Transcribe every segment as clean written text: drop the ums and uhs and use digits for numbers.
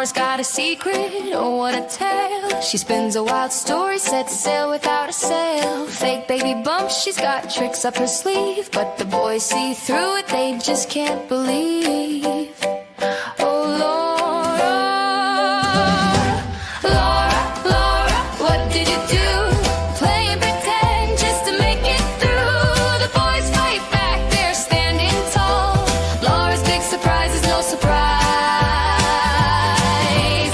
Laura's got a secret, oh what a tale. She spins a wild story, sets sail without a sail. Fake baby bumps, she's got tricks up her sleeve, but the boys see through it, they just can't believe. Oh Laura, Laura, Laura, what did you do? Play and pretend just to make it through. The boys fight back, they're standing tall. Laura's big surprise is no surprise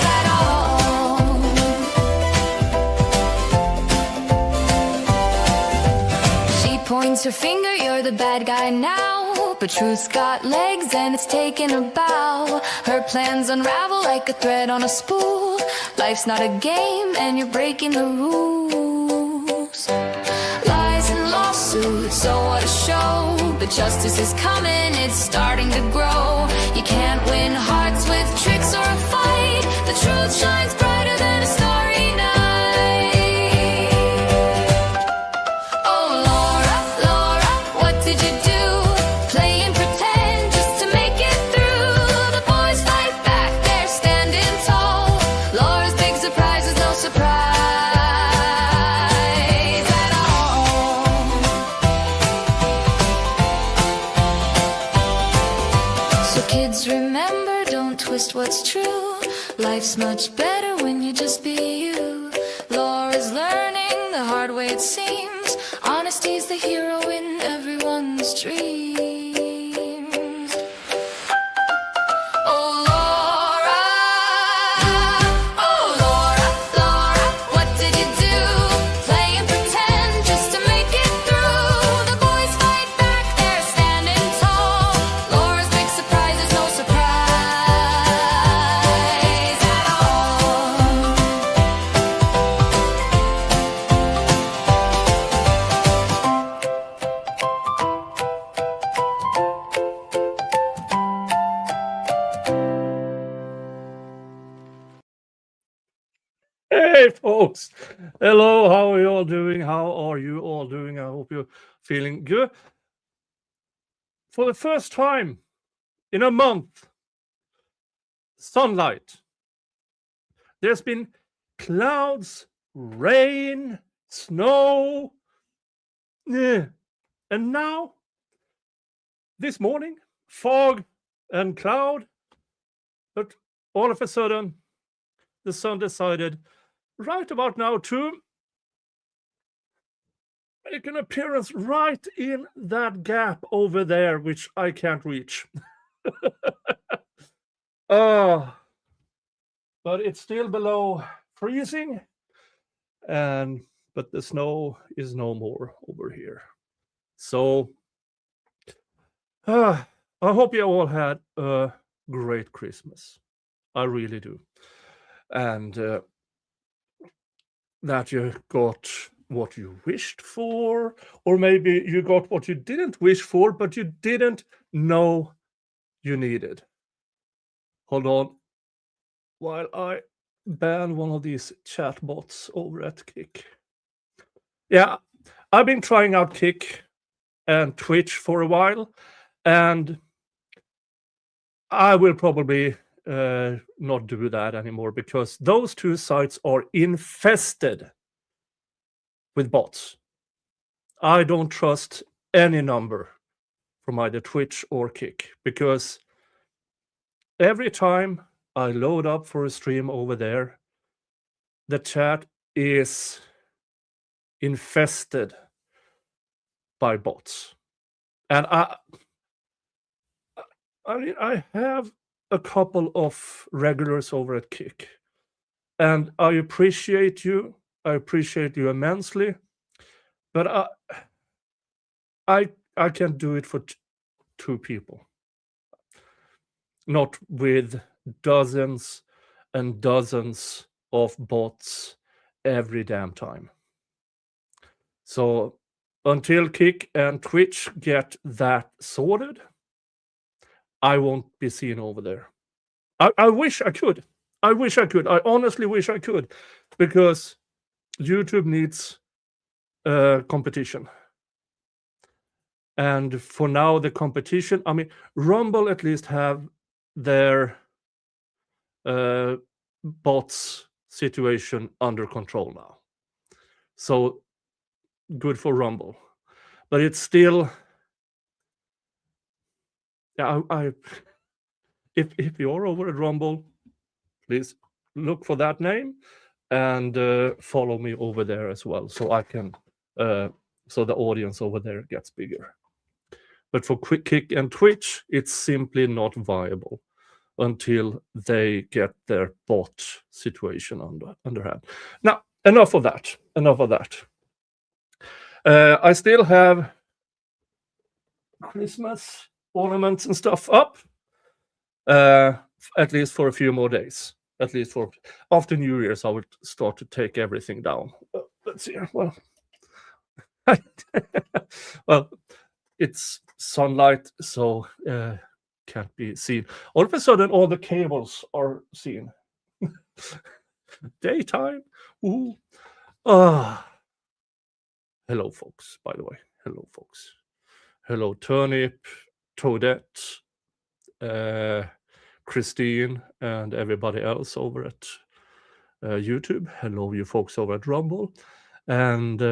at all. She points her finger, you're the bad guy now. But truth's got legs and it's taken a bow. Her plans unravel like a thread on a spool. Life's not a game and you're breaking the rules. Lies and lawsuits, so what a show. But justice is coming, it's starting to grow. You can't win hearts with tricks or a fight. The truth shines brighter than a starry night. Oh Laura, Laura, what did you do? Play and pretend just to make it through. The boys fight back, they're standing tall. Laura's big surprise is no surprise at all. So kids, remember, don't twist what's true. Life's much better when you just be you. Laura's learning the hard way it seems. Honesty's the hero in everyone's dreams. Oh Laura, Laura, what did you do? Play and pretend just to make it through. The boys fight back, they're standing tall. Laura's big surprise is no surprise at all. Hey, folks. Hello. How are you all doing? How are you all doing? I hope you're feeling good. For the first time in a month, sunlight. There's been clouds, rain, snow. And now, this morning, fog and cloud. But all of a sudden, the sun decided right about now to make an appearance right in that gap over there, which I can't reach. But it's still below freezing, but the snow is no more over here. So I hope you all had a great Christmas. I really do. And that you got what you wished for, or maybe you got what you didn't wish for, but you didn't know you needed. Hold on while I ban one of these chat bots over at Kick. Yeah, I've been trying out Kick and Twitch for a while, and I will probably not do that anymore because those two sites are infested with bots. I don't trust any number from either Twitch or Kick because every time I load up for a stream over there, the chat is infested by bots. And I mean, I have a couple of regulars over at Kick, and I appreciate you. I appreciate you immensely, but I can't do it for two people. Not with dozens and dozens of bots every damn time. So until Kick and Twitch get that sorted, I won't be seen over there. I wish I could. I wish I could. I honestly wish I could, because YouTube needs competition. And for now, the competition, I mean, Rumble at least have their bots situation under control now. So good for Rumble. But it's still, yeah, if you're over at Rumble, please look for that name and follow me over there as well, so I can so the audience over there gets bigger. But for Kick and Twitch, it's simply not viable until they get their bot situation underhand. Now, enough of that. I still have Christmas ornaments and stuff up, at least for a few more days. At least for after New Year's, I would start to take everything down. Let's see. Well, well, it's sunlight, so can't be seen. All of a sudden, all the cables are seen. Daytime. Ooh. Hello, folks. By the way, hello, folks. Hello, Turnip, Toadette, Christine, and everybody else over at YouTube. Hello, you folks over at Rumble. And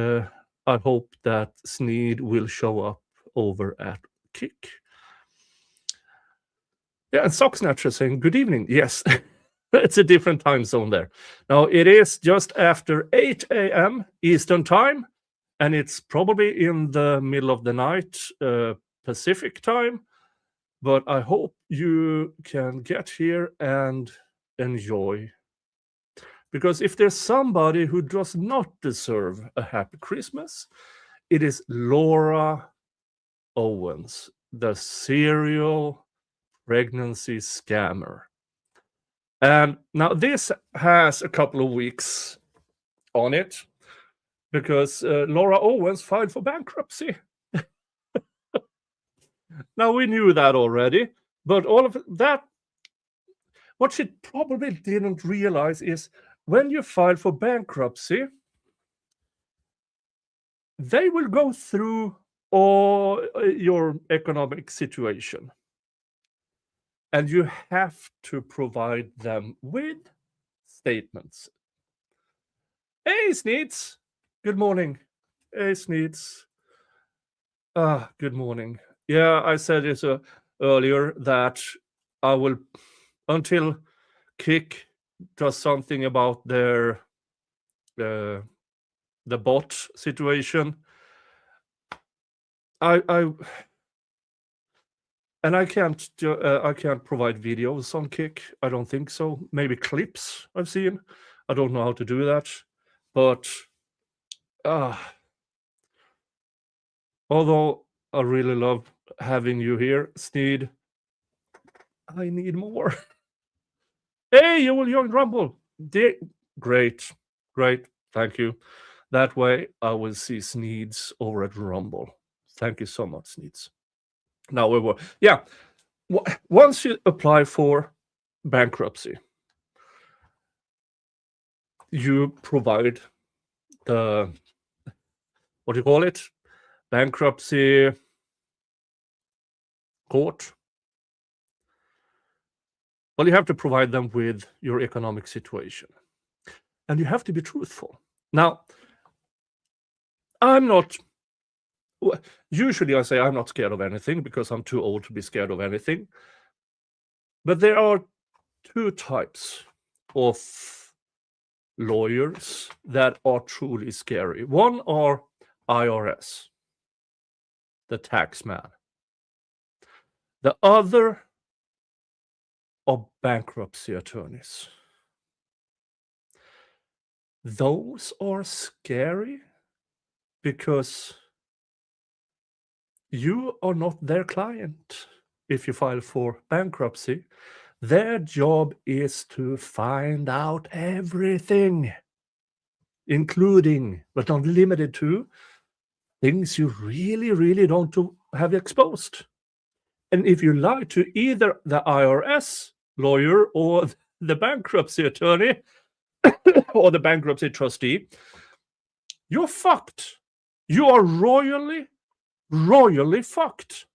I hope that Sneed will show up over at Kick. Yeah, and Socksnatcher saying, good evening. Yes, it's a different time zone there. Now, it is just after 8 a.m. Eastern time, and it's probably in the middle of the night Pacific time. But I hope you can get here and enjoy. Because if there's somebody who does not deserve a happy Christmas, it is Laura Owens, the serial pregnancy scammer. And now this has a couple of weeks on it because Laura Owens filed for bankruptcy. Now, we knew that already, but all of that, what she probably didn't realize is when you file for bankruptcy, they will go through all your economic situation. And you have to provide them with statements. Hey, Sneeds. Good morning. Hey, Sneeds. Good morning. Yeah, I said this earlier that I will, until Kick does something about their the bot situation. I can't provide videos on Kick. I don't think so. Maybe clips I've seen. I don't know how to do that, but although I really love having you here, Sneed, I need more. Hey, you will join Rumble. Great. Thank you. That way I will see Sneeds over at Rumble. Thank you so much, Sneeds. Now we were, yeah. Once you apply for bankruptcy, you provide the, what do you call it? Bankruptcy court. Well, you have to provide them with your economic situation. And you have to be truthful. Now, usually I say I'm not scared of anything because I'm too old to be scared of anything. But there are two types of lawyers that are truly scary. One are IRS, the tax man. The other are bankruptcy attorneys. Those are scary because you are not their client if you file for bankruptcy. Their job is to find out everything, including, but not limited to, things you really don't want to have exposed. And if you lie to either the IRS lawyer or the bankruptcy attorney or the bankruptcy trustee, you're fucked. You are royally fucked.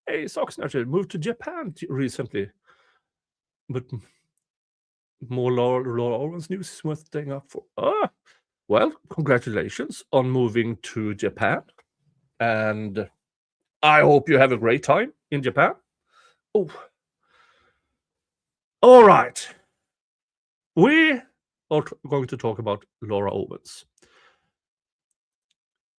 Hey, Socksnatcher moved to Japan recently. But more Laura Owens news is worth staying up for. Well, congratulations on moving to Japan. And I hope you have a great time in Japan. Oh. All right. We are going to talk about Laura Owens.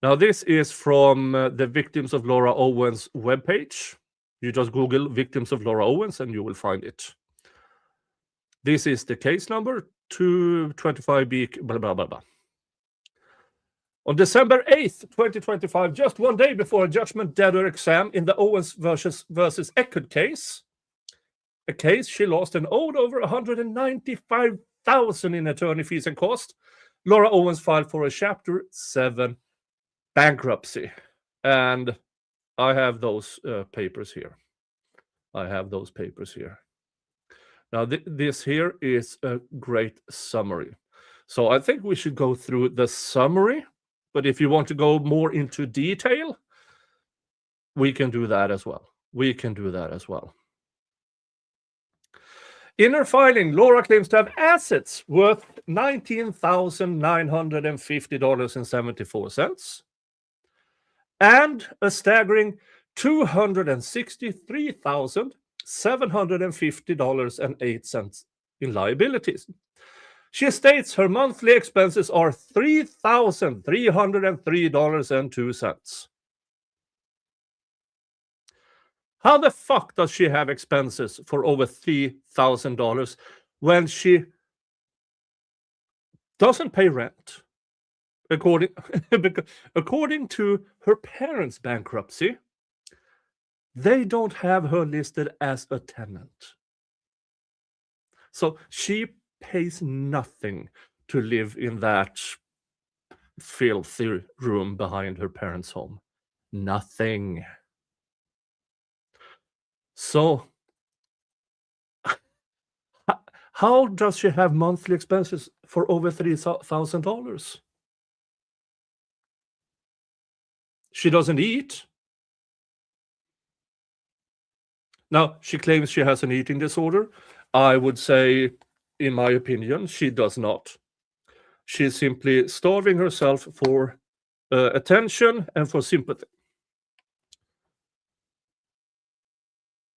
Now, this is from the Victims of Laura Owens webpage. You just Google Victims of Laura Owens and you will find it. This is the case number 225B, blah, blah, blah, blah. On December 8th, 2025, just one day before a judgment debtor exam in the Owens versus Eckert case, a case she lost and owed over $195,000 in attorney fees and costs, Laura Owens filed for a Chapter 7 bankruptcy. And I have those papers here. Now, this here is a great summary. So I think we should go through the summary. But if you want to go more into detail, we can do that as well. In her filing, Laura claims to have assets worth $19,950.74 and a staggering $263,750.08 in liabilities. She states her monthly expenses are $3,303.02. How the fuck does she have expenses for over $3,000 when she doesn't pay rent? According to her parents' bankruptcy, they don't have her listed as a tenant. So she pays nothing to live in that filthy room behind her parents' home. Nothing. So how does she have monthly expenses for over $3,000? She doesn't eat. Now, she claims she has an eating disorder. I would say, in my opinion, she does not. She's simply starving herself for attention and for sympathy.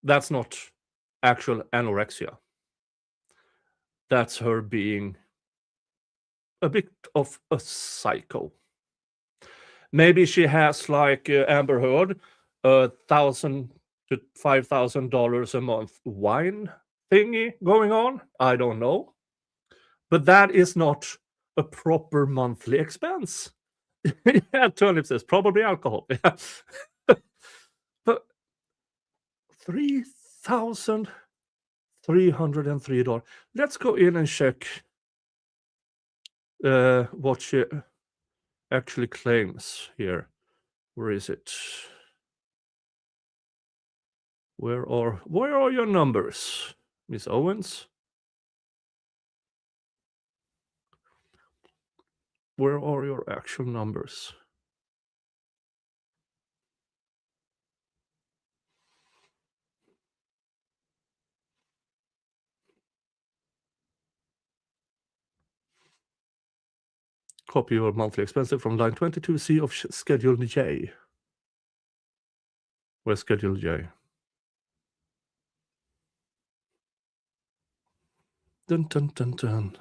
That's not actual anorexia. That's her being a bit of a psycho. Maybe she has, like Amber Heard, $1,000 to $5,000 a month wine thingy going on. I don't know. But that is not a proper monthly expense. Yeah, Turnip says probably alcohol. Yeah. But $3,303. Let's go in and check what she actually claims here. Where is it? Where are your numbers, Miss Owens? Where are your actual numbers? Copy your monthly expenses from line 22C of Schedule J. Where's Schedule J? Dun dun dun dun.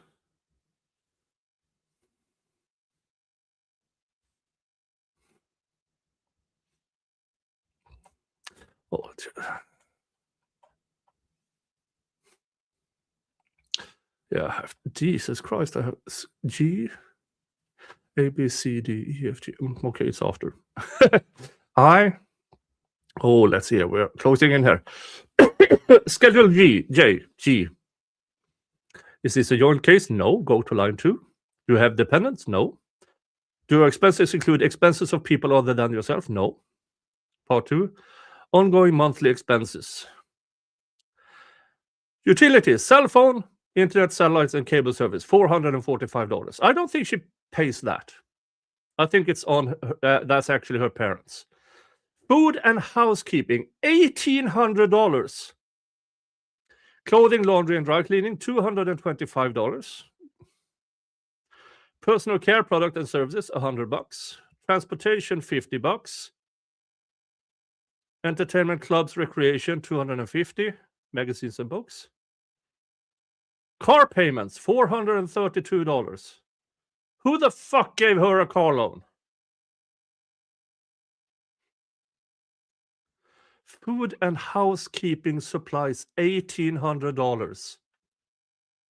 Oh, yeah, Jesus Christ, I have G, A, B, C, D, E, F, G. Okay, it's after. Let's see here. We're closing in here. Schedule J. Is this a joint case? No. Go to line 2. Do you have dependents? No. Do your expenses include expenses of people other than yourself? No. Part 2. Ongoing monthly expenses. Utilities, cell phone, internet, satellites, and cable service, $445. I don't think she pays that. I think it's on that's actually her parents. Food and housekeeping, $1,800. Clothing, laundry, and dry cleaning, $225. Personal care product and services, $100. Transportation, $50. Entertainment, clubs, recreation, $250. Magazines and books. Car payments, $432. Who the fuck gave her a car loan? Food and housekeeping supplies, $1,800.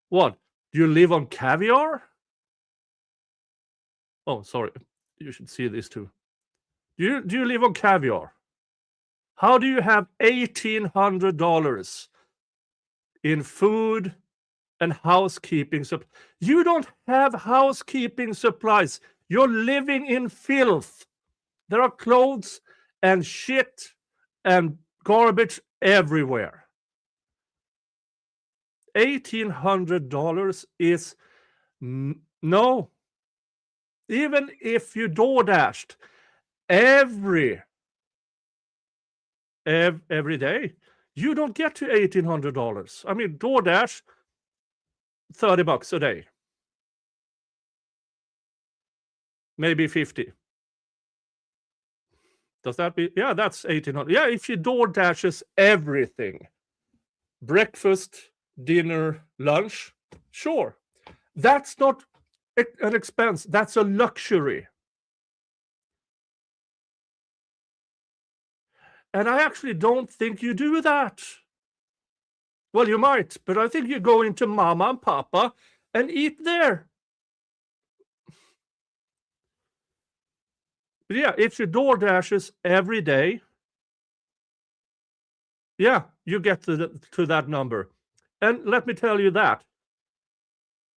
What? Do you live on caviar? Oh, sorry. You should see this too. Do you live on caviar? How do you have $1,800 in food and housekeeping supplies? You don't have housekeeping supplies. You're living in filth. There are clothes and shit and garbage everywhere. $1,800 is no. Even if you DoorDashed every day, you don't get to $1,800. I mean, DoorDash, $30 a day, maybe 50. Does that be? Yeah, that's 1,800. Yeah, if you DoorDashes everything, breakfast, dinner, lunch, sure. That's not an expense. That's a luxury. And I actually don't think you do that. Well, you might, but I think you go into Mama and Papa and eat there. But yeah, if you DoorDashes every day, yeah, you get to that number. And let me tell you that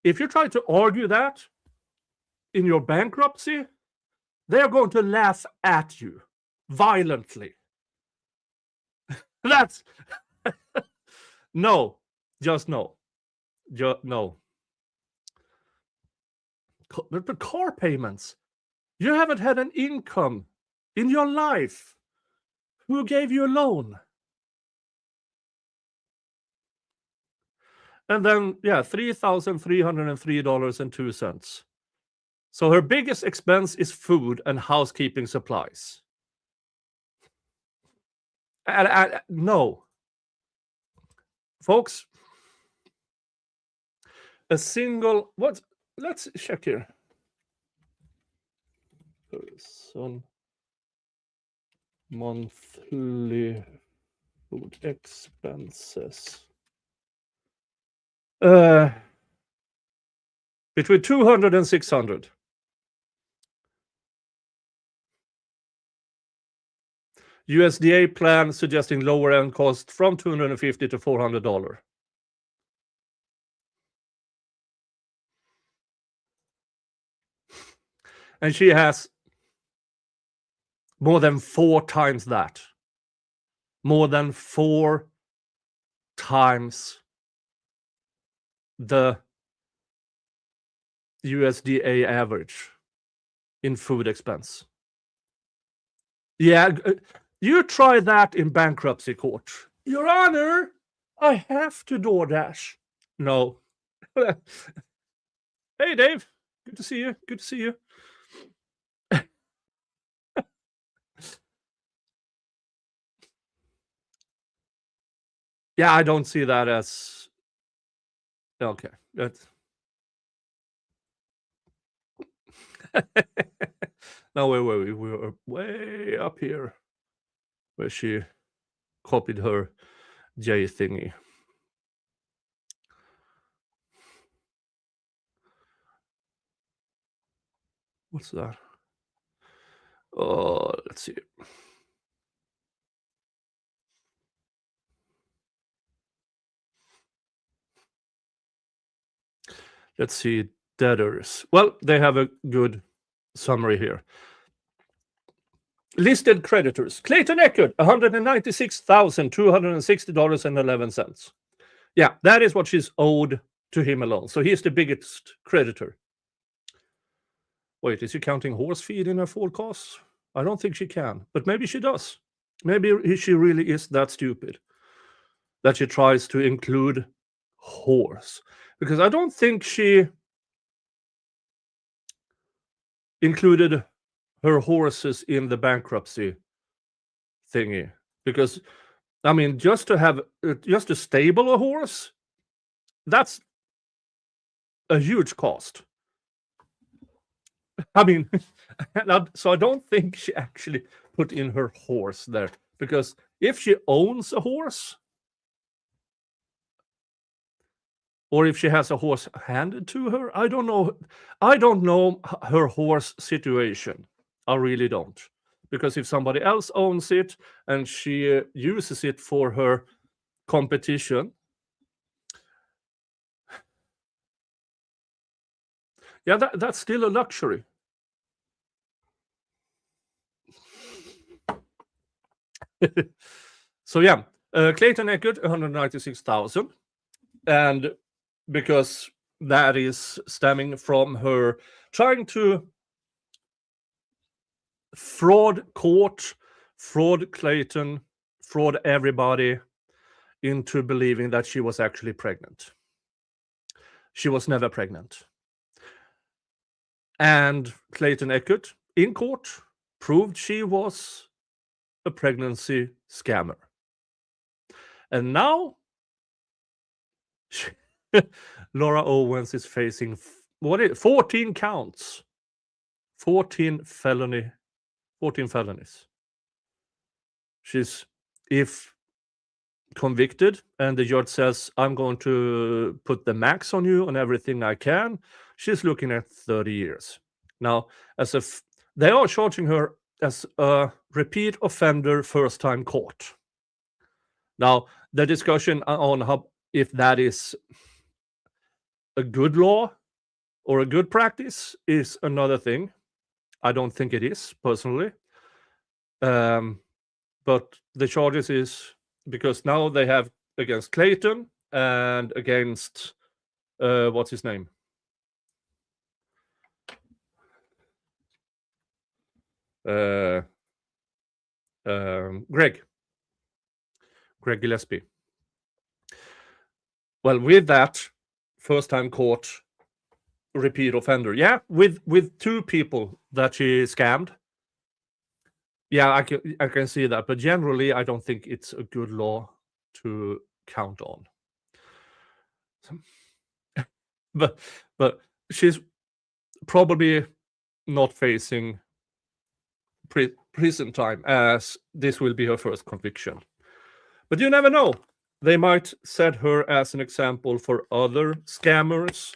if you try to argue that in your bankruptcy, they're going to laugh at you violently. That's no, just no. No. But car payments, you haven't had an income in your life. Who gave you a loan? And then, yeah, $3,303.02. So her biggest expense is food and housekeeping supplies. No. Folks, a single, what? Let's check here. Person monthly food expenses. Between 200 and 600. USDA plan suggesting lower end cost from $250 to $400. And she has more than 4 times that. More than 4 times the USDA average in food expense. Yeah, you try that in bankruptcy court. Your Honor, I have to DoorDash. No. Hey, Dave. Good to see you. Good to see you. Yeah, I don't see that as okay. That's no, we were way up here where she copied her J thingy. What's that? Oh, let's see. Let's see, debtors. Well, they have a good summary here. Listed creditors. Clayton Eckert, $196,260.11. Yeah, that is what she's owed to him alone. So he's the biggest creditor. Wait, is she counting horse feed in her forecast? I don't think she can, but maybe she does. Maybe she really is that stupid. that she tries to include horse, because I don't think she included her horses in the bankruptcy thingy. Because, I mean, just to stable a horse, that's a huge cost. I mean, so I don't think she actually put in her horse there, because if she owns a horse, or if she has a horse handed to her, I don't know. I don't know her horse situation. I really don't. Because if somebody else owns it and she uses it for her competition, yeah, that's still a luxury. So yeah, Clayton Eckert, 196,000, and because that is stemming from her trying to fraud court, fraud Clayton, fraud everybody into believing that she was actually pregnant. She was never pregnant. And Clayton Eckert, in court, proved she was a pregnancy scammer. And now Laura Owens is facing 14 counts, 14 felonies. She's, if convicted and the judge says, I'm going to put the max on you on everything I can, she's looking at 30 years. Now, they are charging her as a repeat offender, first time caught. Now, the discussion on how, if that is a good law or a good practice is another thing. I don't think it is, personally. But the charges is because now they have against Clayton and against what's his name? Greg Gillespie. Well, with that, first time caught, repeat offender. Yeah, with two people that she scammed. Yeah, I can see that, but generally, I don't think it's a good law to count on. But she's probably not facing prison time, as this will be her first conviction. But you never know. They might set her as an example for other scammers.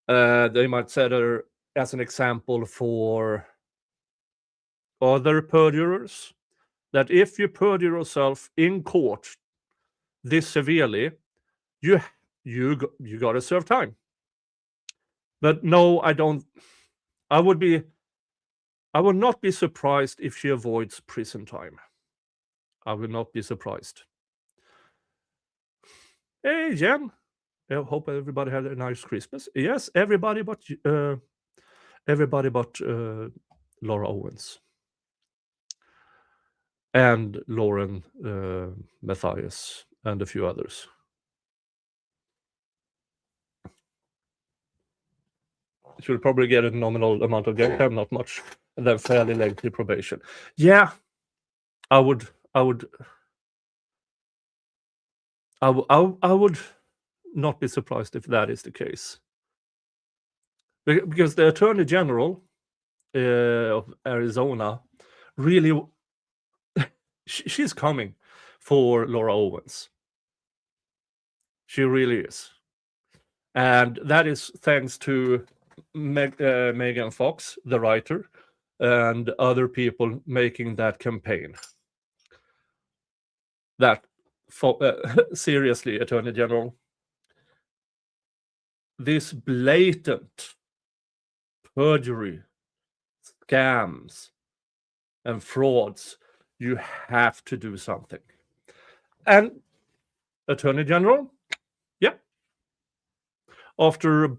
They might set her as an example for other perjurers, that if you perjure yourself in court this severely, you gotta serve time. But no, I don't. I would not be surprised if she avoids prison time. I would not be surprised. Hey, Jen. I hope everybody had a nice Christmas. Yes, everybody but Laura Owens and Lauren Matthias and a few others. Should probably get a nominal amount of game time, not much, and then fairly lengthy probation. Yeah, I would not be surprised if that is the case, because the Attorney General of Arizona really she's coming for Laura Owens. She really is, and that is thanks to Megan Fox, the writer, and other people making that campaign. That seriously, Attorney General, this blatant perjury, scams, and frauds, you have to do something. And Attorney General, yeah, after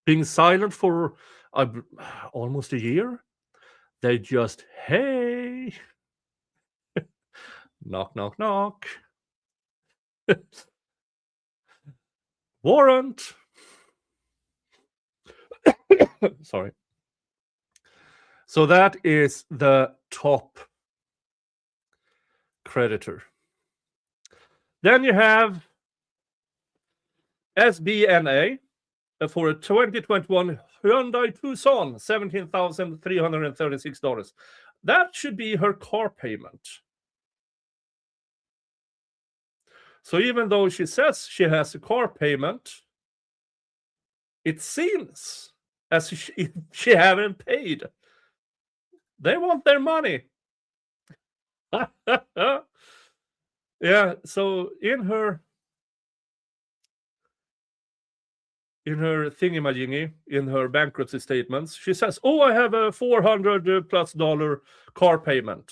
being silent for almost a year, they just, hey, knock, knock, knock. Warrant. Sorry. So that is the top creditor. Then you have SBNA for a 2021 Hyundai Tucson, $17,336. That should be her car payment. So even though she says she has a car payment, it seems as she haven't paid. They want their money. Yeah, so in her thingamajiggy, in her bankruptcy statements, she says, "Oh, I have a $400+ car payment."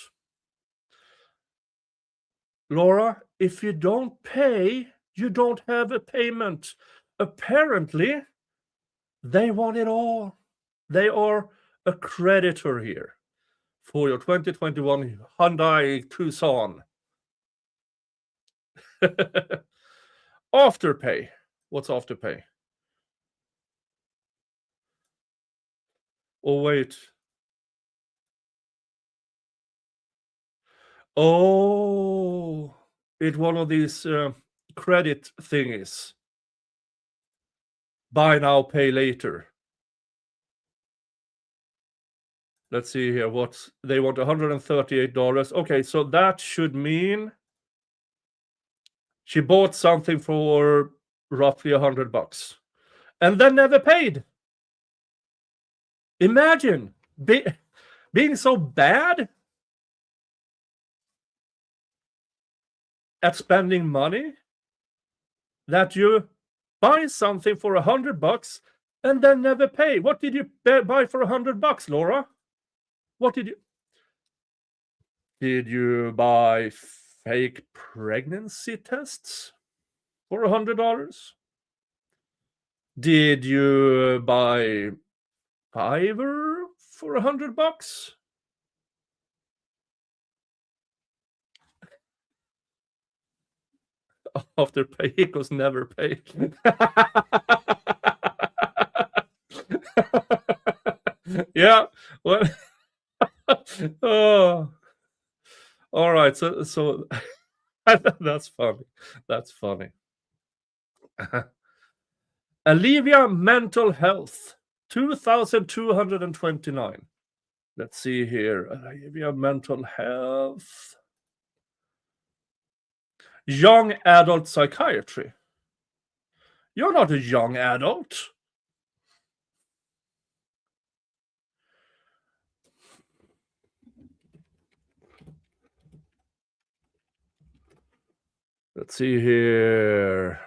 Laura, if you don't pay, you don't have a payment. Apparently, they want it all. They are a creditor here for your 2021 Hyundai Tucson. Afterpay. What's afterpay? Oh, wait. Oh, it's one of these credit thingies. Buy now, pay later. Let's see here. They want $138. Okay, so that should mean she bought something for roughly $100 and then never paid. Imagine being so bad at spending money that you buy something for $100 and then never pay. What did you buy for $100, Laura? What did you buy? Fake pregnancy tests for $100? Did you buy Fiverr for $100? Afterpay equals never pay. Yeah. Well, oh. All right. So that's funny. That's funny. Olivia Mental Health, 2,229. Let's see here. Olivia Mental Health. Young adult psychiatry. You're not a young adult. Let's see here.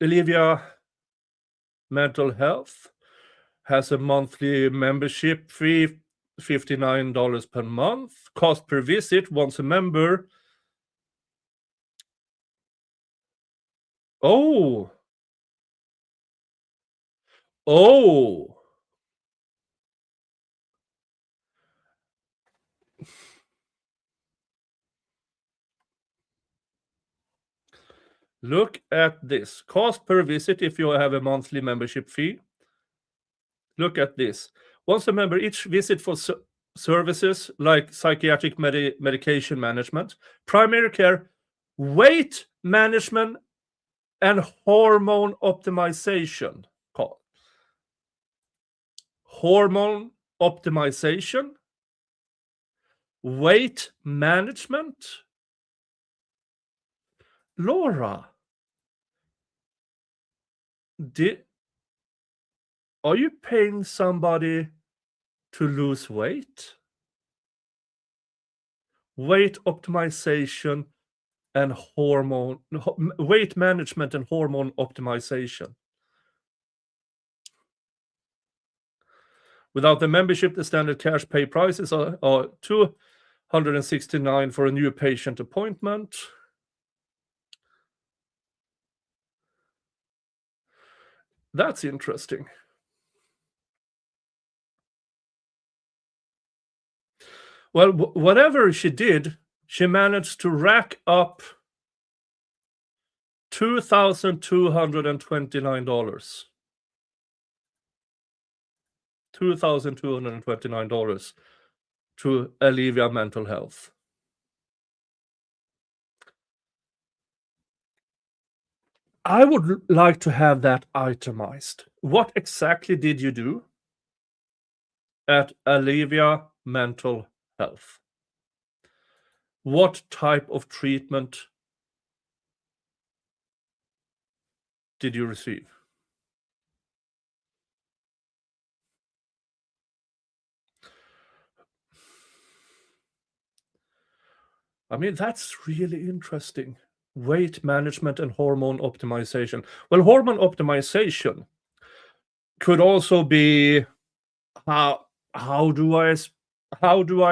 Olivia Mental Health has a monthly membership fee, $59 per month. Cost per visit, once a member. Oh. Look at this. Cost per visit if you have a monthly membership fee. Look at this. Once a member, each visit for services like psychiatric medication management, primary care, weight management, and hormone optimization. Hormone optimization, weight management. Laura, are you paying somebody to lose weight? Weight optimization and weight management and hormone optimization. Without the membership, the standard cash pay prices are $269 for a new patient appointment. That's interesting. Well, whatever she did She managed to rack up $2,229. $2,229 to alleviate mental health. I would like to have that itemized. What exactly did you do at Alleviate Mental Health? What type of treatment did you receive? I mean, that's really interesting. Weight management and hormone optimization. Well, hormone optimization could also be how do I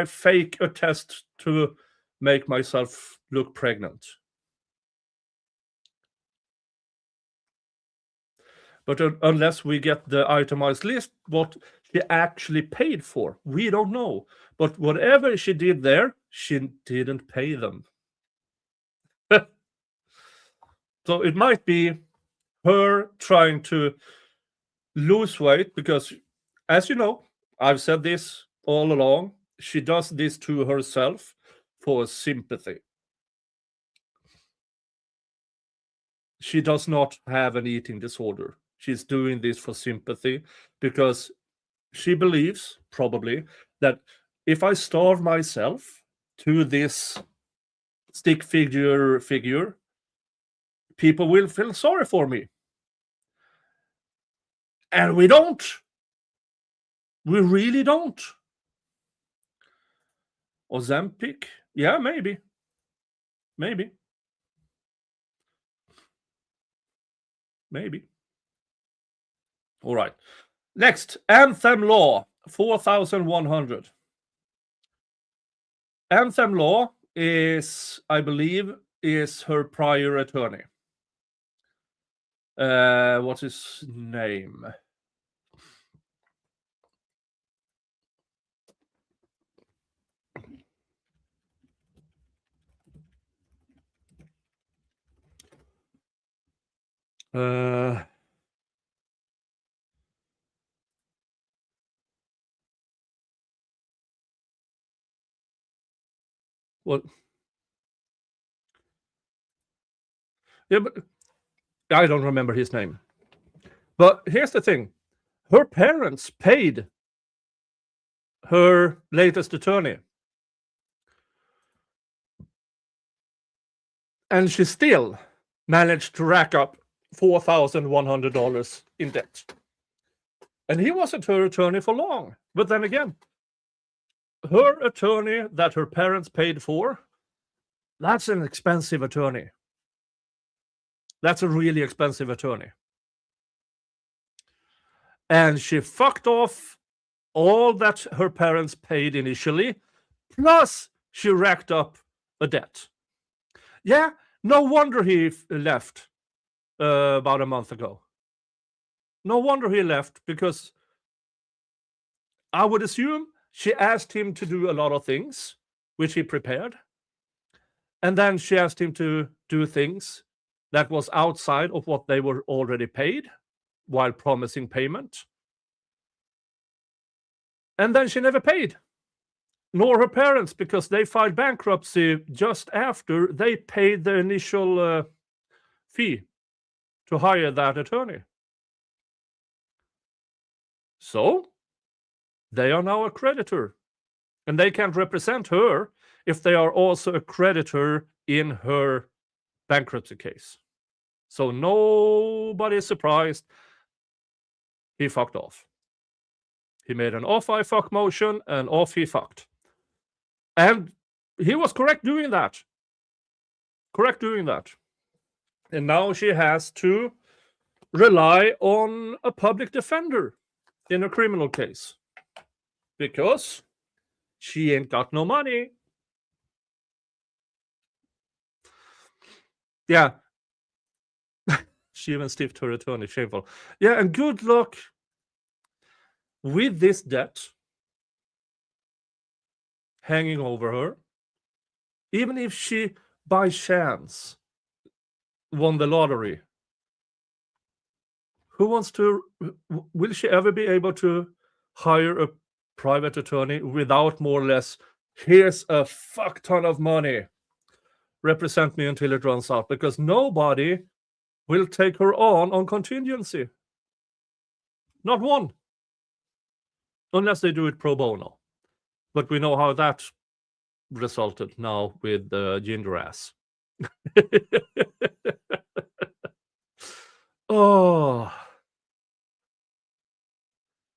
fake a test to make myself look pregnant? But unless we get the itemized list, what she actually paid for, we don't know. But whatever she did there, she didn't pay them. So it might be her trying to lose weight because, as you know, I've said this all along, she does this to herself for sympathy. She does not have an eating disorder. She's doing this for sympathy because she believes, probably, that if I starve myself to this stick figure, people will feel sorry for me. And we don't. We really don't. Ozempic? Yeah, maybe. Maybe. All right. Next, Anthem Law, 4,100. Anthem Law is, I believe, is her prior attorney. What's his name? Well, yeah, but I don't remember his name. But here's the thing. Her parents paid her latest attorney. And she still managed to rack up $4,100 in debt. And he wasn't her attorney for long. But then again, her attorney that her parents paid for, that's an expensive attorney. That's a really expensive attorney. And she fucked off all that her parents paid initially, plus she racked up a debt. Yeah, no wonder he left about a month ago. No wonder he left, because I would assume she asked him to do a lot of things, which he prepared. And then she asked him to do things that was outside of what they were already paid, while promising payment. And then she never paid, nor her parents, because they filed bankruptcy just after they paid the initial fee to hire that attorney. So they are now a creditor, and they can't represent her if they are also a creditor in her bankruptcy case. So nobody is surprised he fucked off. He made an off I fuck motion, and off he fucked. And he was correct doing that. And now she has to rely on a public defender in a criminal case, because she ain't got no money. Yeah. She even stiffed her attorney. Shameful. Yeah, and good luck with this debt hanging over her. even if she by chance won the lottery, will she ever be able to hire a private attorney without more or less, here's a fuck ton of money, represent me until it runs out? Because nobody will take her on contingency. Not one. Unless they do it pro bono. But we know how that resulted now with Ginger Ass. Oh.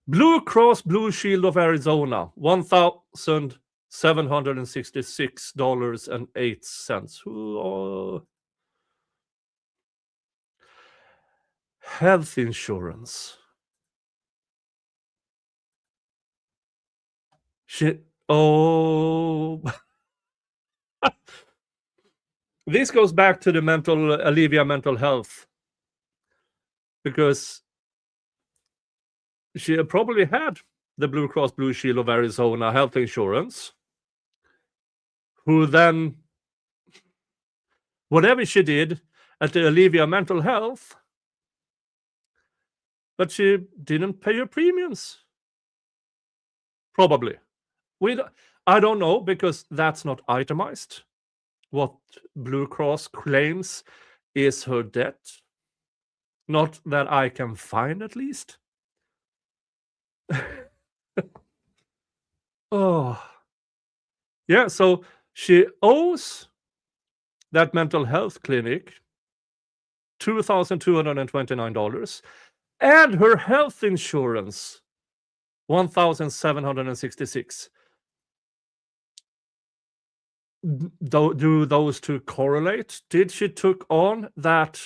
Blue Cross Blue Shield of Arizona, $1,766.08. Health insurance. This goes back to the Olivia mental health, because she probably had the Blue Cross Blue Shield of Arizona health insurance, who then, whatever she did at the Olivia mental health, but she didn't pay her premiums. Probably. I don't know, because that's not itemized. What Blue Cross claims is her debt. Not that I can find, at least. Oh. Yeah, so she owes that mental health clinic $2,229, and her health insurance $1,766. Do those two correlate? Did she took on that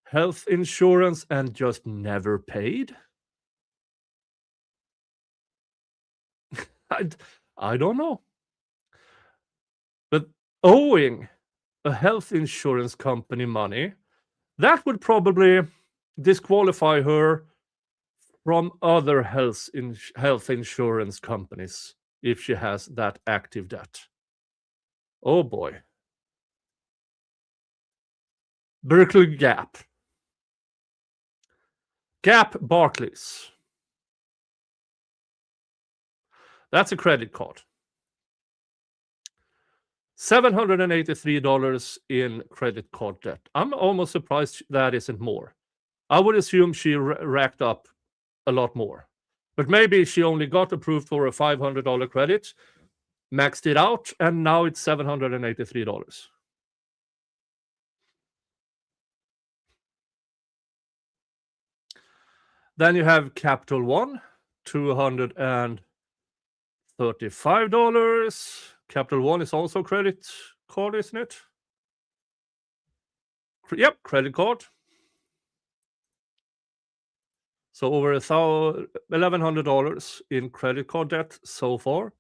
health insurance and just never paid? I don't know. But owing a health insurance company money, that would probably disqualify her from other health insurance companies if she has that active debt. Oh boy. Berkeley Gap. Gap Barclays. That's a credit card. $783 in credit card debt. I'm almost surprised that isn't more. I would assume she racked up a lot more. But maybe she only got approved for a $500 credit, maxed it out, and now it's $783. Then you have Capital One, $235. Capital One is also a credit card, isn't it? Yep, credit card. So over $1,100 in credit card debt so far.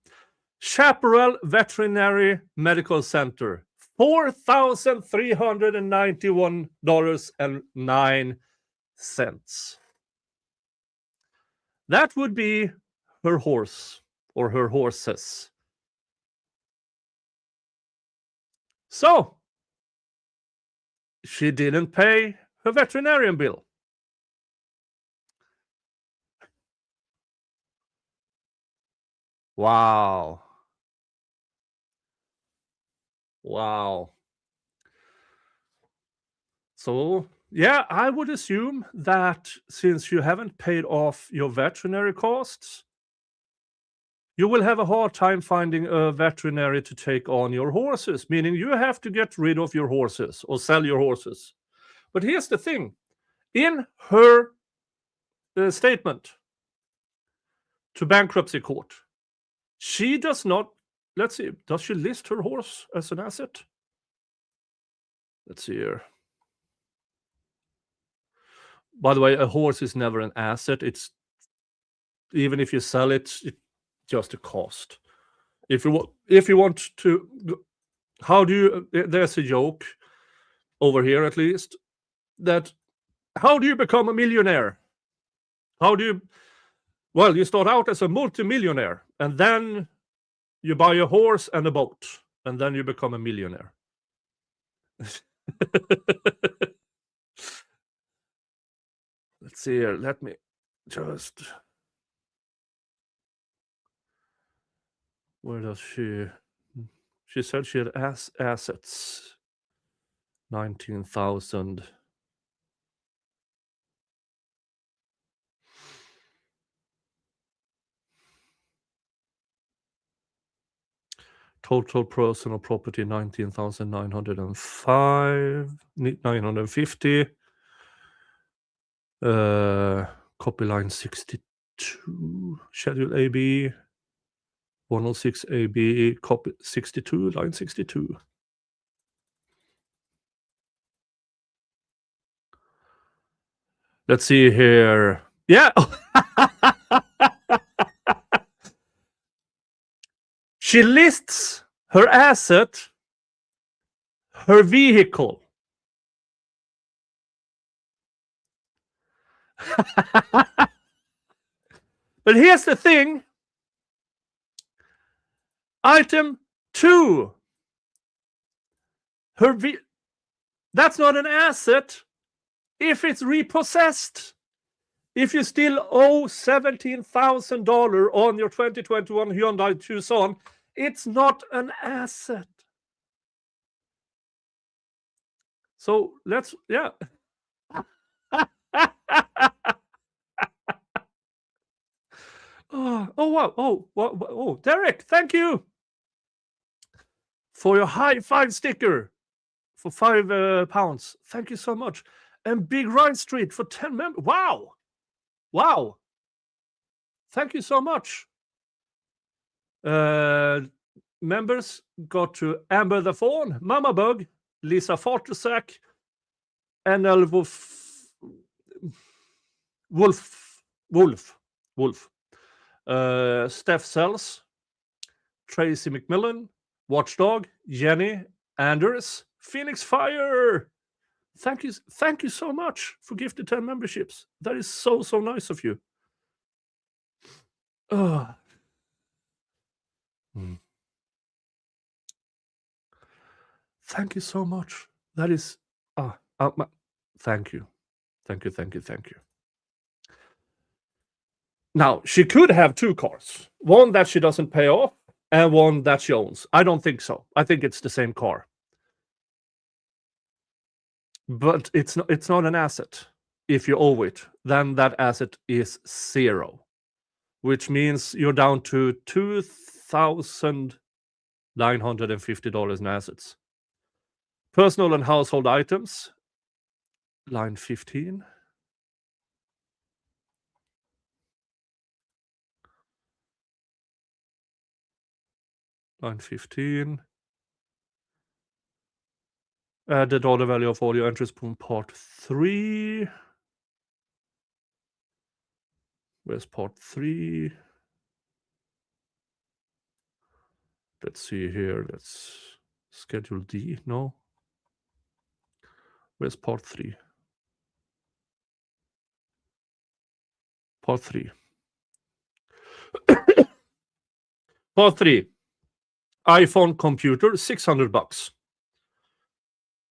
Chaparral Veterinary Medical Center, $4,391.09. That would be her horse or her horses. So she didn't pay her veterinarian bill. Wow. So, yeah, I would assume that since you haven't paid off your veterinary costs, you will have a hard time finding a veterinary to take on your horses, meaning you have to get rid of your horses or sell your horses. But here's the thing. In her statement to bankruptcy court, she does not, let's see, does she list her horse as an asset? Let's see here. By the way, a horse is never an asset. It's, even if you sell it, it's just a cost. If you want to, how do you, there's a joke over here at least, that how do you become a millionaire? Well, you start out as a multimillionaire and then you buy a horse and a boat. and then you become a millionaire. Let's see here. Let me just... Where does she... She said she had assets. 19,000. Total personal property 19,950. Copy line 62. Schedule AB 106 AB. Copy 62. Line 62. Let's see here. Yeah. She lists her asset, her vehicle. But here's the thing. Item 2. That's not an asset if it's repossessed. If you still owe $17,000 on your 2021 Hyundai Tucson, it's not an asset. So let's, yeah. Oh, wow. Oh, Derek, thank you for your high five sticker for £5. Thank you so much. And Big Ryan Street for 10 members. Wow. Thank you so much. Members got to Amber the Fawn, Mama Bug, Lisa Fortusak, NL Wolf. Steph Sells, Tracy McMillan, Watchdog, Jenny, Anders, Phoenix Fire. Thank you so much for gifted 10 memberships. That is so nice of you. Thank you so much. That is thank you. Now, she could have 2 cars. One that she doesn't pay off and one that she owns. I don't think so. I think it's the same car. But it's not an asset. If you owe it, then that asset is 0, which means you're down to $2,950 in assets. Personal and household items, line 15. Line 15. Add the dollar value of all your entries from part 3. Where's part 3? Let's see here. That's schedule D. No. Where's part 3? Part 3. Part 3. iPhone computer, $600.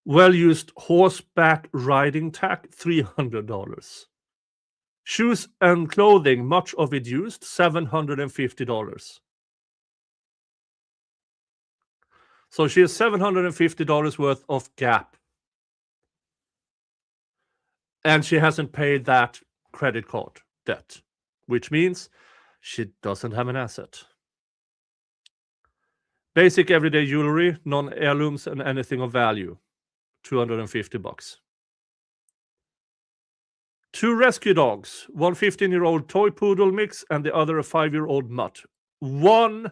Well-used horseback riding tack, $300. Shoes and clothing, much of it used, $750. So she has $750 worth of gap. And she hasn't paid that credit card debt, which means she doesn't have an asset. Basic everyday jewelry, non-heirlooms, and anything of value, $250. 2 rescue dogs, one 15-year-old toy poodle mix and the other a 5-year-old mutt. $1?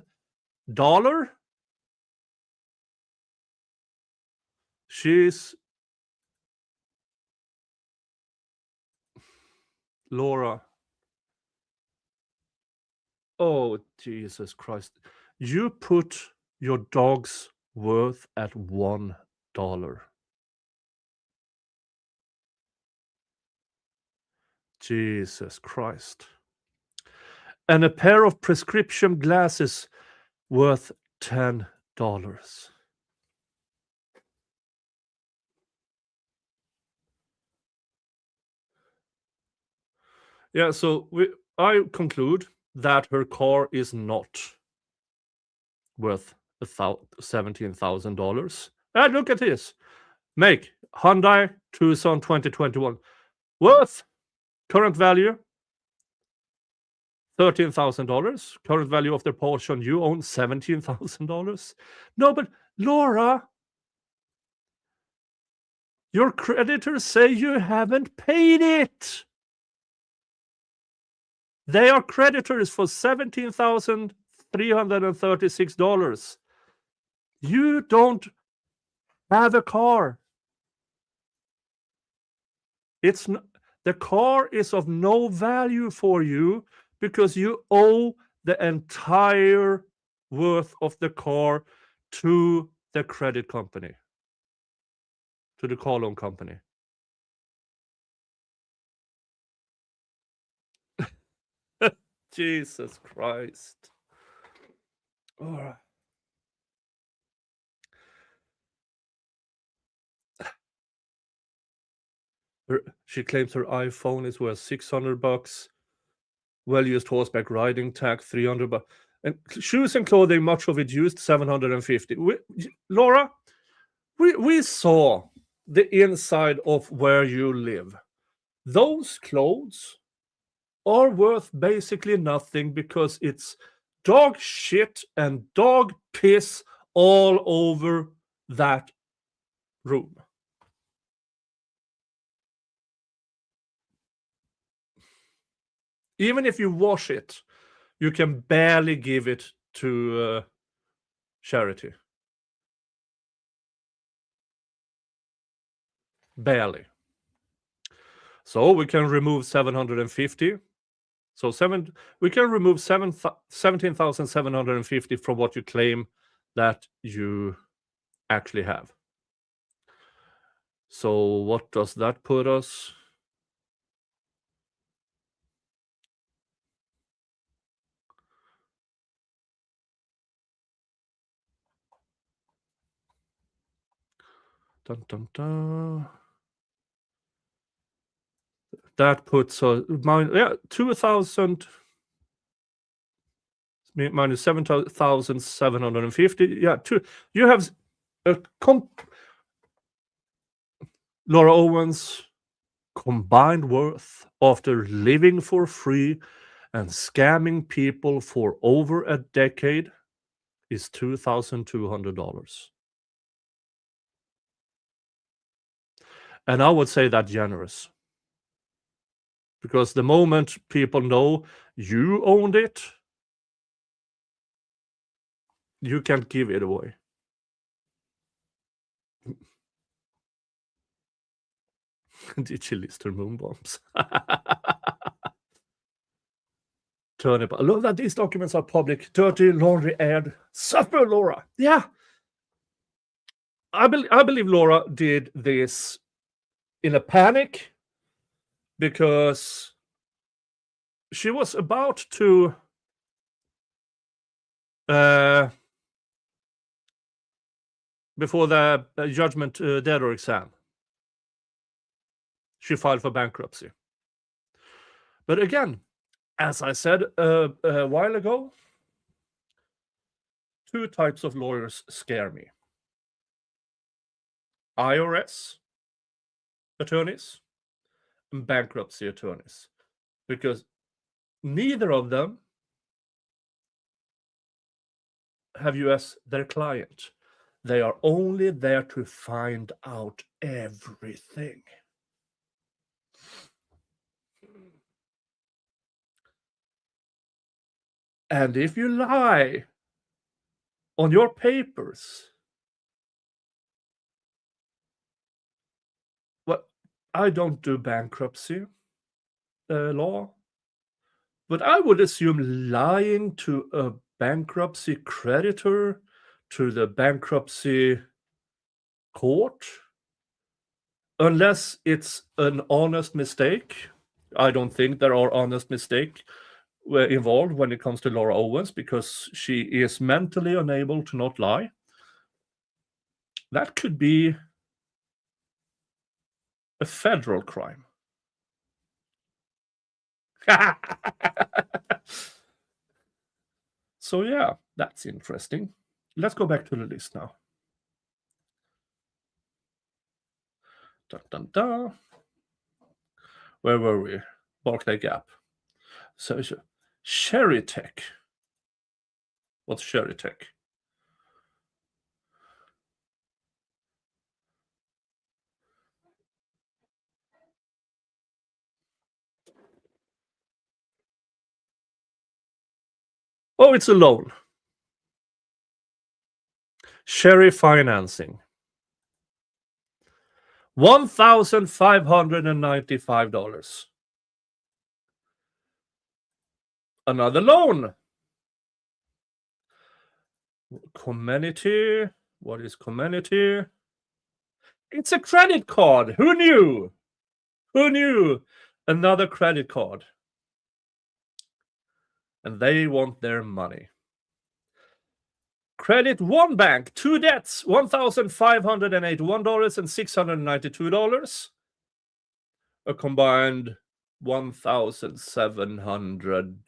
She's Laura. Oh, Jesus Christ. You put your dog's worth at $1. Jesus Christ. And a pair of prescription glasses worth $10. Yeah, so I conclude that her car is not worth $17,000. And look at this. Make Hyundai Tucson 2021 worth current value $13,000. Current value of the portion you own $17,000. No, but Laura, your creditors say you haven't paid it. They are creditors for $17,336. You don't have a car. The car is of no value for you because you owe the entire worth of the car to the credit company, to the car loan company. Jesus Christ. All right. She claims her iPhone is worth $600. Well-used horseback riding tag $300. And shoes and clothing, much of it used, $750. Laura, we saw the inside of where you live. Those clothes are worth basically nothing because it's dog shit and dog piss all over that room. Even if you wash it, you can barely give it to charity. Barely. So we can remove 750. So we can remove 17,750 from what you claim that you actually have. So what does that put us? Dun, dun, dun. That puts us 2,000 minus 7,750. Yeah, you have Laura Owens' combined worth after living for free and scamming people for over a decade is $2,200. And I would say that generous. Because the moment people know you owned it, you can't give it away. Did she list her moon bombs? Turnip. I love that these documents are public. Dirty, laundry, aired. Suffer, Laura. Yeah. I believe Laura did this in a panic because she was about to before the judgment debtor exam, she filed for bankruptcy. But again, as I said a while ago, two types of lawyers scare me. IRS attorneys and bankruptcy attorneys, because neither of them have you as their client. They are only there to find out everything. And if you lie on your papers, well, I don't do bankruptcy law, but I would assume lying to a bankruptcy creditor, to the bankruptcy court, unless it's an honest mistake. I don't think there are honest mistakes involved when it comes to Laura Owens, because she is mentally unable to not lie. That could be a federal crime. So yeah, that's interesting. Let's go back to the list now. Dun, dun, dun. Where were we? Barclay Gap. So Sherry Tech. What's Sherry Tech? Oh, it's a loan. Sherry Financing. $1,595. Another loan. Community. What is community? It's a credit card. Who knew? Who knew? Another credit card. And they want their money. Credit One Bank, 2 debts, $1,581 and $692. A combined 1,700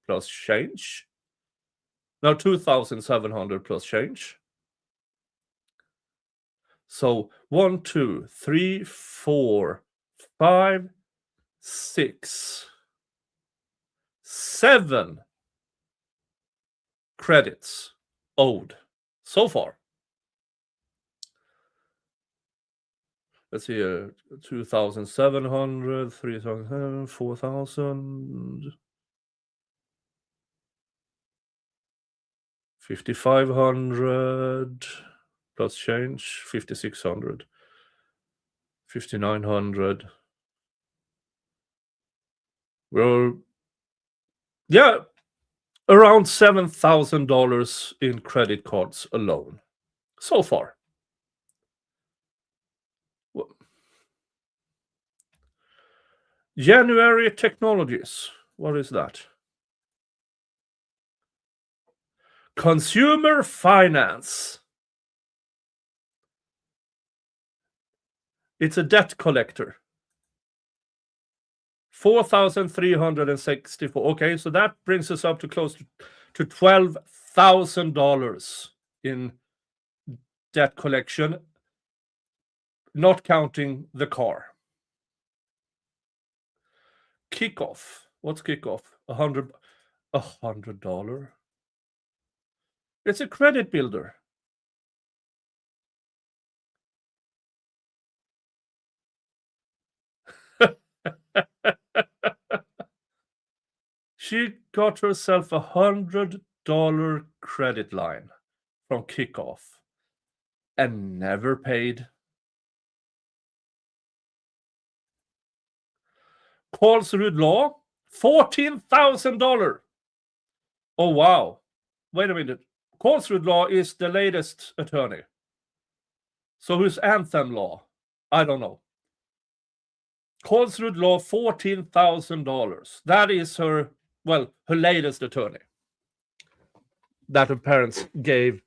plus change. No, 2,700 plus change. So 1, 2, 3, 4, 5, 6, 7 credits owed so far. Let's see, 2,700, 3,000, 4,000, 5,500 plus change, 5,600, 5,900. Well, yeah, around $7,000 in credit cards alone so far. January Technologies. What is that? Consumer Finance. It's a debt collector. 4,364. Okay, so that brings us up to close to $12,000 in debt collection, not counting the car. Kickoff. What's Kickoff? $100. It's a credit builder. She got herself a $100 credit line from Kickoff and never paid. Karlsrud Law, $14,000. Oh, wow. Wait a minute. Karlsrud Law is the latest attorney. So who's Anthem Law? I don't know. Karlsrud Law, $14,000. That is her latest attorney that her parents gave.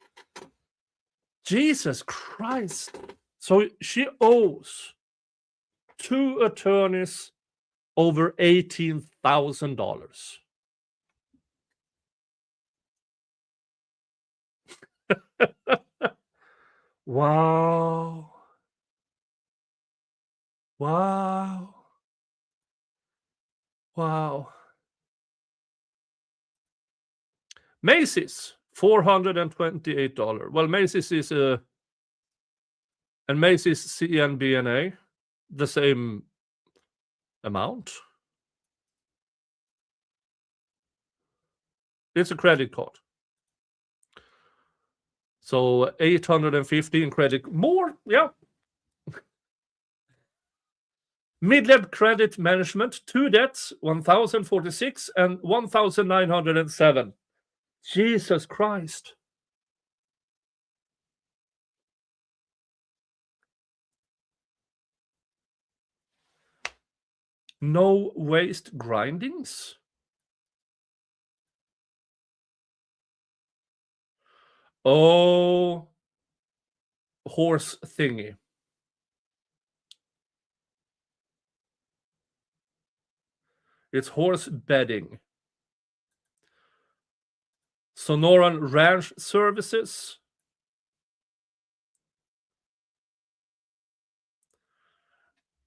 Jesus Christ. So she owes 2 attorneys over $18,000. Wow. Wow. Wow. Macy's, $428. Well, Macy's is and Macy's CNBNA, the same amount. It's a credit card. So 850 in credit. More, yeah. Mid-level Credit Management, 2 debts, 1,046 and 1,907. Jesus Christ. No Waste Grindings. Oh, horse thingy. It's horse bedding. Sonoran Ranch Services.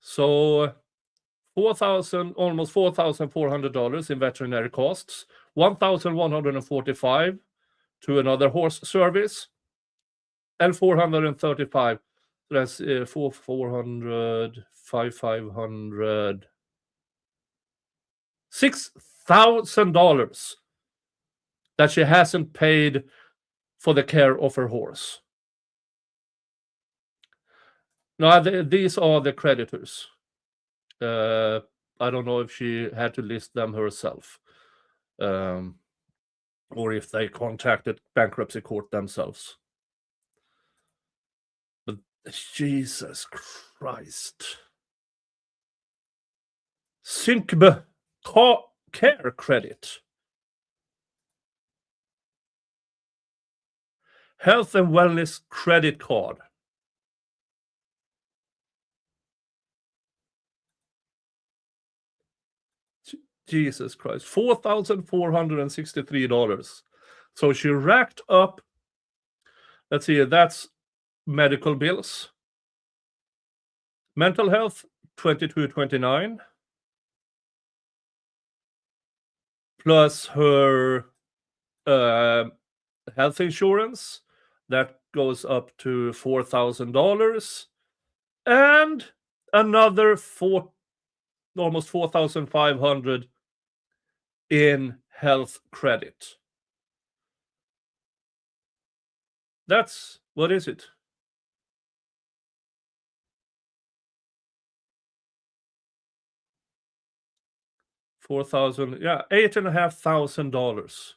So almost $4,400 in veterinary costs, $1,145 to another horse service, and $435. So that's 400, 500, $6,000 that she hasn't paid for the care of her horse. Now, these are the creditors. I don't know if she had to list them herself, or if they contacted bankruptcy court themselves. But Jesus Christ. Synkbe care credit. Health and wellness credit card. Jesus Christ. $4,463. So she racked up, let's see, that's medical bills. Mental health, $22.29. Plus her health insurance, that goes up to $4,000. And another almost $4,500 in health credit. That's, what is it? $4,000, yeah, $8,500.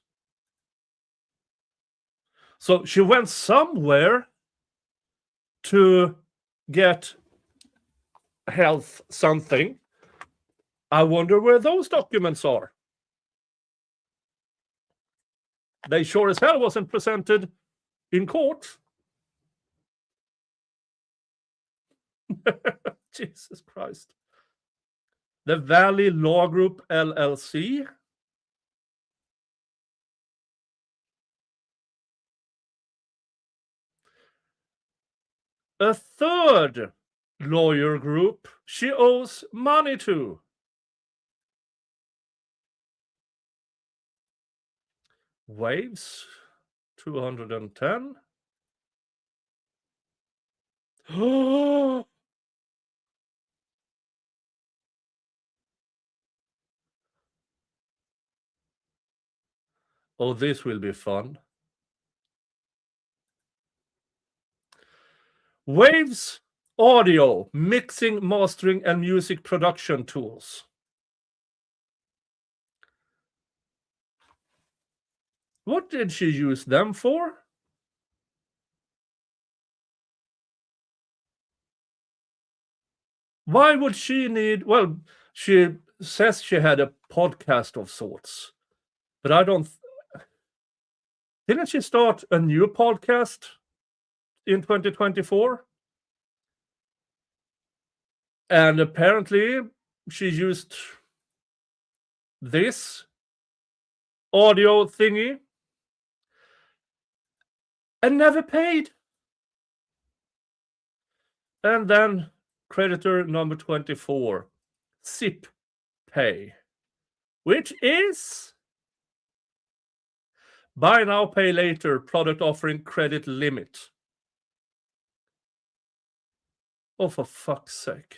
So she went somewhere to get health something. I wonder where those documents are. They sure as hell wasn't presented in court. Jesus Christ. The Valley Law Group LLC. A third lawyer group she owes money to. Waves, 210. Oh, this will be fun. Waves audio, mixing, mastering, and music production tools. What did she use them for? Why would she need... Well, she says she had a podcast of sorts, but I don't... Didn't she start a new podcast in 2024? And apparently she used this audio thingy and never paid. And then creditor number 24, SIP Pay, which is buy now, pay later product offering credit limit. Oh, for fuck's sake.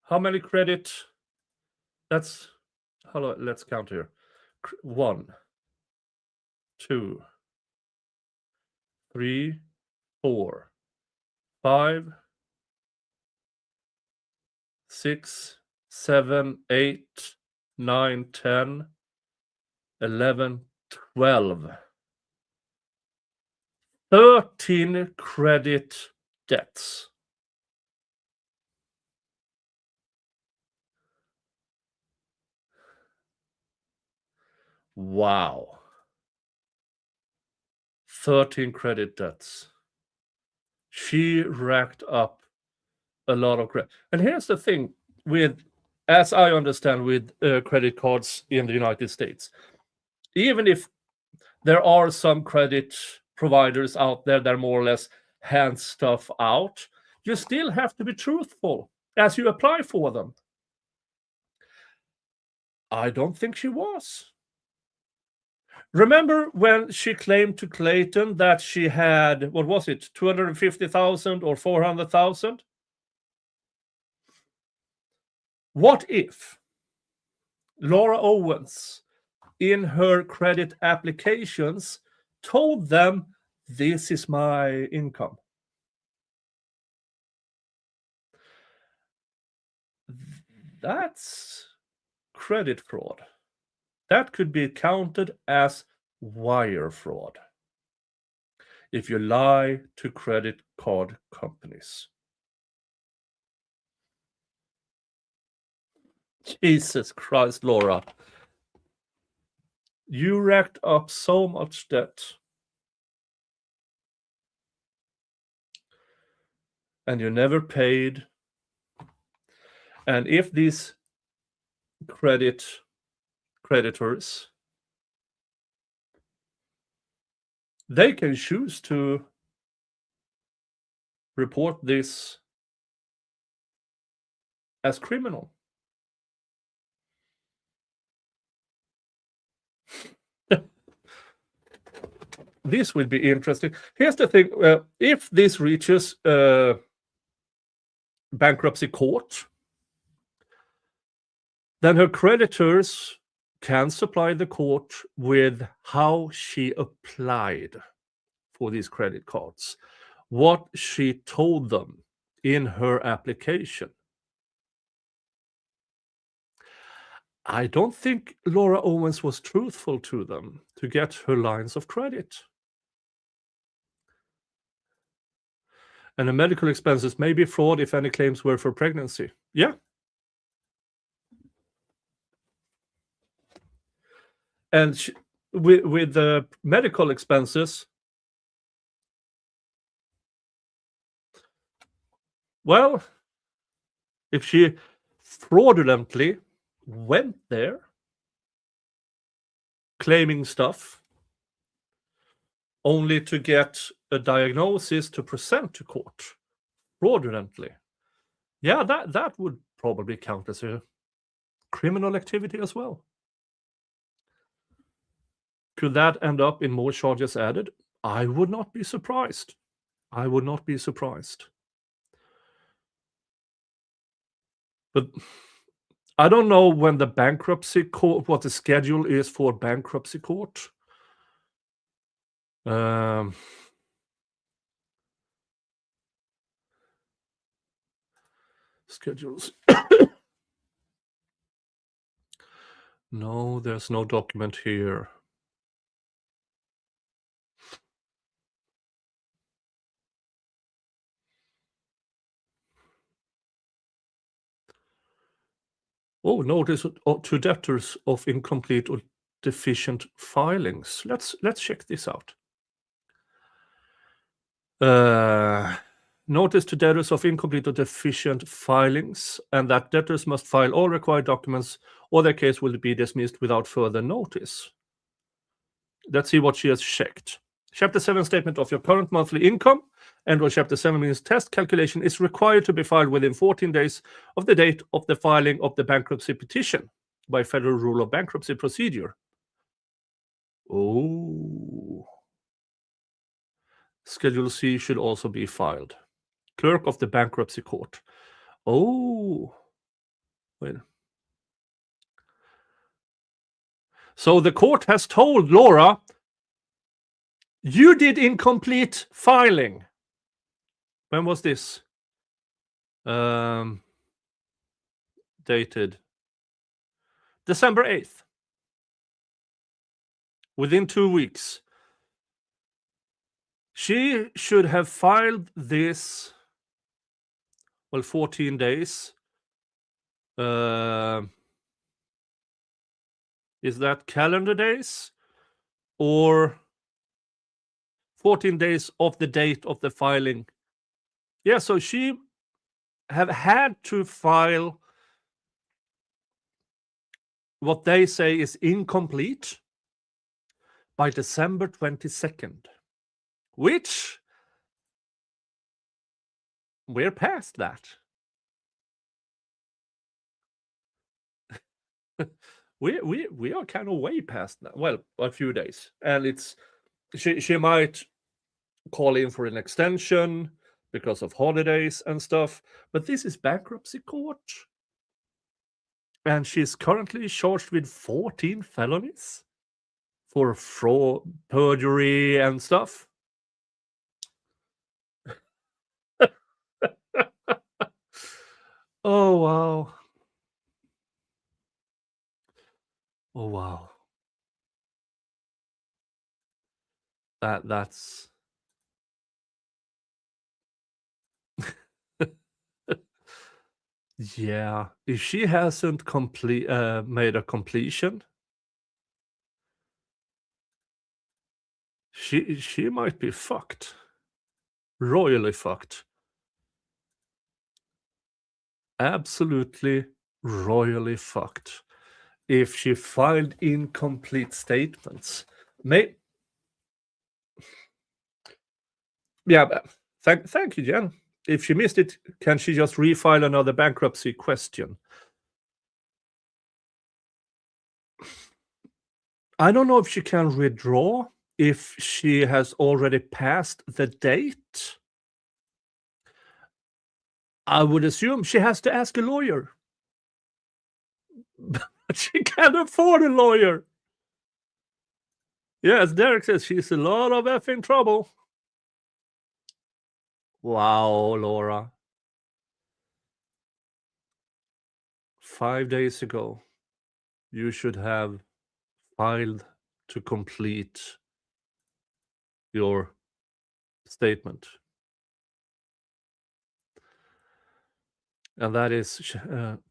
How many credit? That's, hello, let's count here. 1, 2, 3, 4, 5, 6, 7, 8, 9, 10, 11, 12. 13 credit debts. Wow. 13 credit debts. She racked up a lot of credit. And here's the thing with, as I understand, with credit cards in the United States, even if there are some credit providers out there that more or less hand stuff out, you still have to be truthful as you apply for them. I don't think she was. Remember when she claimed to Clayton that she had, what was it, 250,000 or 400,000? What if Laura Owens, in her credit applications, told them, this is my income? That's credit fraud. That could be counted as wire fraud if you lie to credit card companies. Jesus Christ, Laura. You racked up so much debt. And you never paid. And if these creditors, they can choose to report this as criminal. This will be interesting. Here's the thing. If this reaches bankruptcy court, then her creditors can supply the court with how she applied for these credit cards, what she told them in her application. I don't think Laura Owens was truthful to them to get her lines of credit. And the medical expenses may be fraud if any claims were for pregnancy. Yeah. And with the medical expenses, well, if she fraudulently went there claiming stuff only to get a diagnosis to present to court fraudulently, yeah, that would probably count as a criminal activity as well. Could that end up in more charges added? I would not be surprised. I would not be surprised. But I don't know when the bankruptcy court, what the schedule is for bankruptcy court. Schedules. No, there's no document here. Oh, notice to debtors of incomplete or deficient filings. Let's check this out. Notice to debtors of incomplete or deficient filings, and that debtors must file all required documents or their case will be dismissed without further notice. Let's see what she has checked. Chapter 7 statement of your current monthly income and or Chapter 7 means test calculation is required to be filed within 14 days of the date of the filing of the bankruptcy petition by Federal Rule of Bankruptcy Procedure. Oh. Schedule C should also be filed. Clerk of the Bankruptcy Court. Oh. Wait. So the court has told Laura, you did incomplete filing. When was this? Dated December 8th. Within 2 weeks. She should have filed this, 14 days. Is that calendar days or 14 days of the date of the filing? Yeah, so she have had to file what they say is incomplete by December 22nd, which we're past that. we are kind of way past that. Well, a few days, and it's she might call in for an extension because of holidays and stuff. But this is bankruptcy court, and she's currently charged with 14 felonies for fraud, perjury, and stuff. Oh wow! Oh wow! That's yeah. If she hasn't made a completion, she might be fucked, royally fucked, absolutely royally fucked. If she filed incomplete statements, yeah. Thank you, Jen. If she missed it, can she just refile another bankruptcy question? I don't know if she can withdraw if she has already passed the date. I would assume she has to ask a lawyer. But she can't afford a lawyer. Yeah, as Derek says, she's a lot of effing trouble. Wow, Laura. 5 days ago, you should have filed to complete your statement. And that is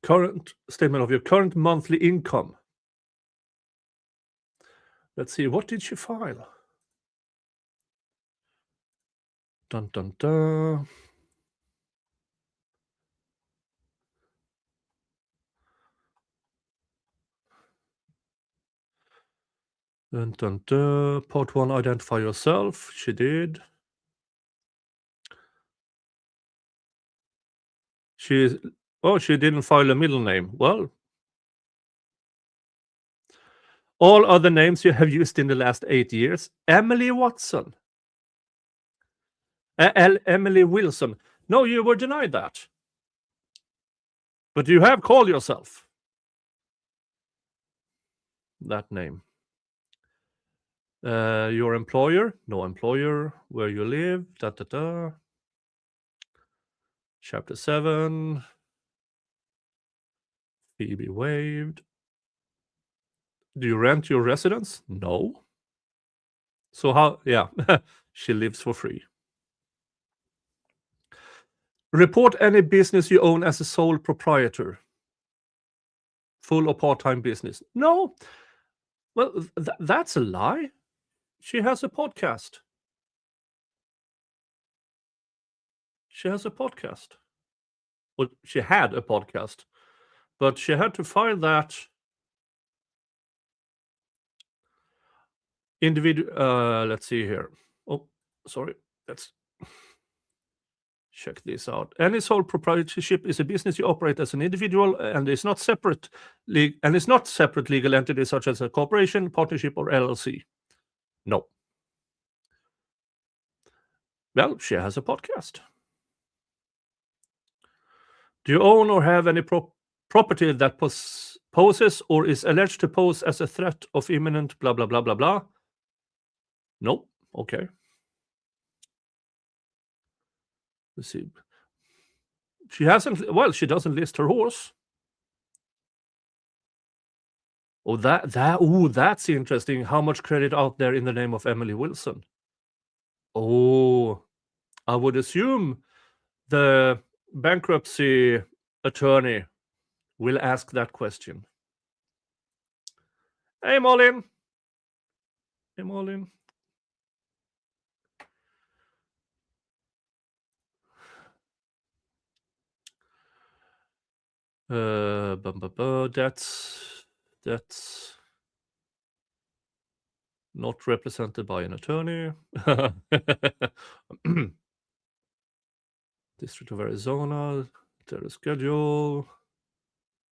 current statement of your current monthly income. Let's see, what did she file? Dun dun dun. Dun dun dun. Part 1, identify yourself. She did. She didn't file a middle name. Well, all other names you have used in the last 8 years. Emily Watson. Emily Wilson. No, you were denied that. But you have called yourself that name. Your employer, no employer, where you live, da da da. Chapter 7. Phoebe waived. Do you rent your residence? No. So how? Yeah, she lives for free. Report any business you own as a sole proprietor. Full or part-time business? No. Well, that's a lie. She has a podcast. She has a podcast. Well, she had a podcast, but she had to file that individual. Let's see here. Oh, sorry. Let's check this out. Any sole proprietorship is a business you operate as an individual and is not separate legal entities such as a corporation, partnership, or LLC. No. Well, she has a podcast. Do you own or have any property that poses or is alleged to pose as a threat of imminent blah blah blah blah blah? No. Okay. Let's see. She doesn't list her horse. Oh, that's interesting. How much credit out there in the name of Emily Wilson? Oh, I would assume the bankruptcy attorney will ask that question. Hey, Malin. Hey, Malin. That's not represented by an attorney. District of Arizona, their schedule,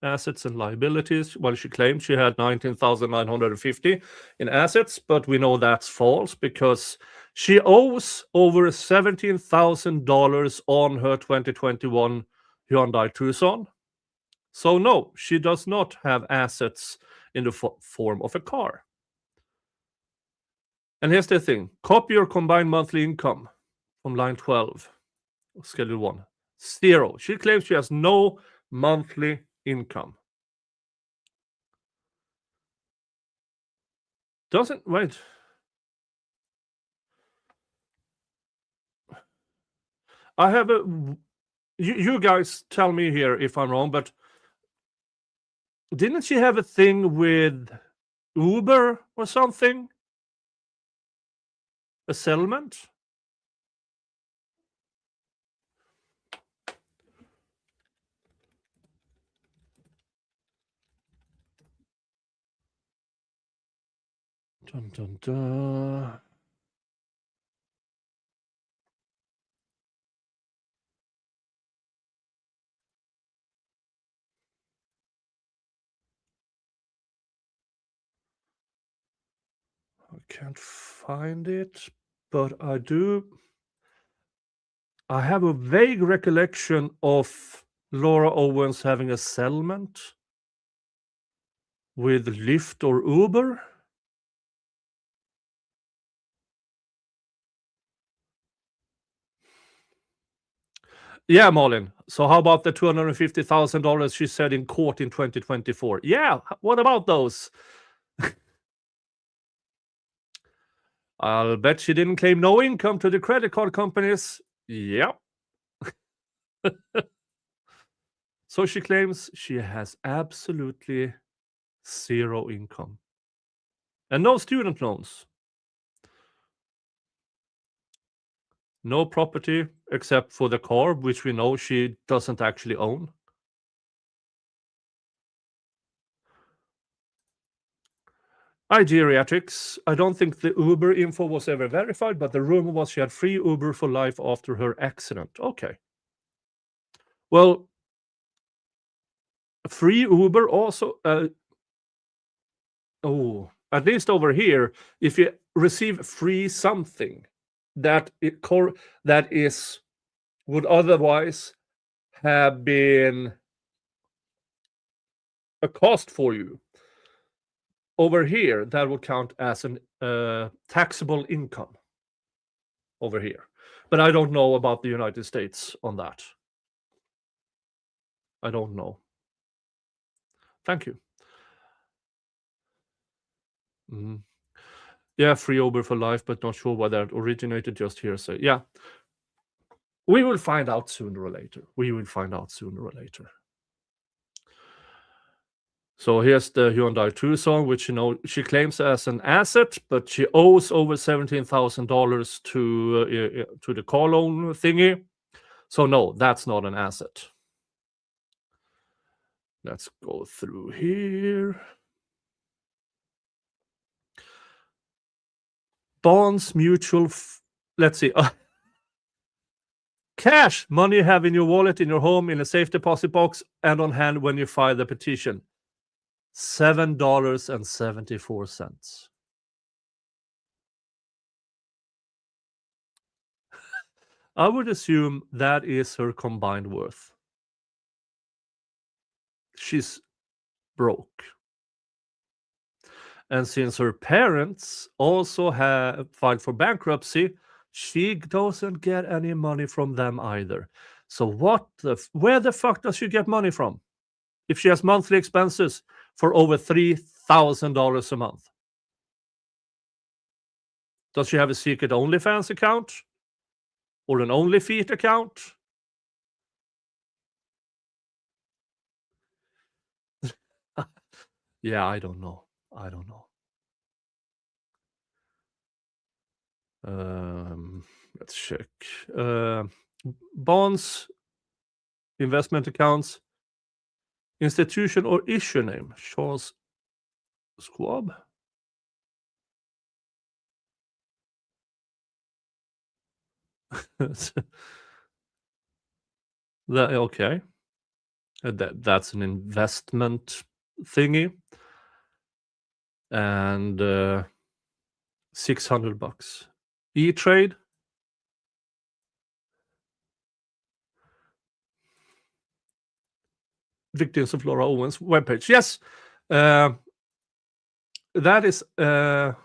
assets and liabilities. Well, she claimed she had 19,950 in assets, but we know that's false because she owes over $17,000 on her 2021 Hyundai Tucson. So no, she does not have assets in the form of a car. And here's the thing. Copy your combined monthly income from line 12, schedule 1. 0. She claims she has no monthly income. Doesn't, wait. I have a, you guys tell me here if I'm wrong, but didn't she have a thing with Uber or something? A settlement? Dun, dun, dun. I can't find it, but I have a vague recollection of Laura Owens having a settlement with Lyft or Uber. Yeah, Malin. So how about the $250,000 she said in court in 2024? Yeah, what about those? I'll bet she didn't claim no income to the credit card companies. Yep. So she claims she has absolutely zero income and no student loans. No property except for the car, which we know she doesn't actually own. Geriatrics. I don't think the Uber info was ever verified, but the rumor was she had free Uber for life after her accident. Okay. Well, free Uber also. At least over here, if you receive free something that would otherwise have been a cost for you, over here that would count as an taxable income over here. But I don't know about the United States on that. I don't know. Thank you. Mhm. Yeah, free Uber for life, but not sure whether it originated, just hearsay. Yeah. We will find out sooner or later. So here's the Hyundai Tucson, which she claims as an asset, but she owes over $17,000 to the car loan thingy. So no, that's not an asset. Let's go through here. Bonds, mutual. Let's see. Cash, money you have in your wallet, in your home, in a safe deposit box, and on hand when you file the petition. $7.74. I would assume that is her combined worth. She's broke. And since her parents also have filed for bankruptcy, she doesn't get any money from them either. So where the fuck does she get money from if she has monthly expenses for over $3,000 a month? Does she have a secret OnlyFans account or an OnlyFeet account? Yeah, I don't know. I don't know. Let's check. Bonds, investment accounts, institution or issue name, Charles Schwab. Okay. That's an investment thingy. And $600. E-Trade. Victims of Laura Owens webpage. Yes. That is where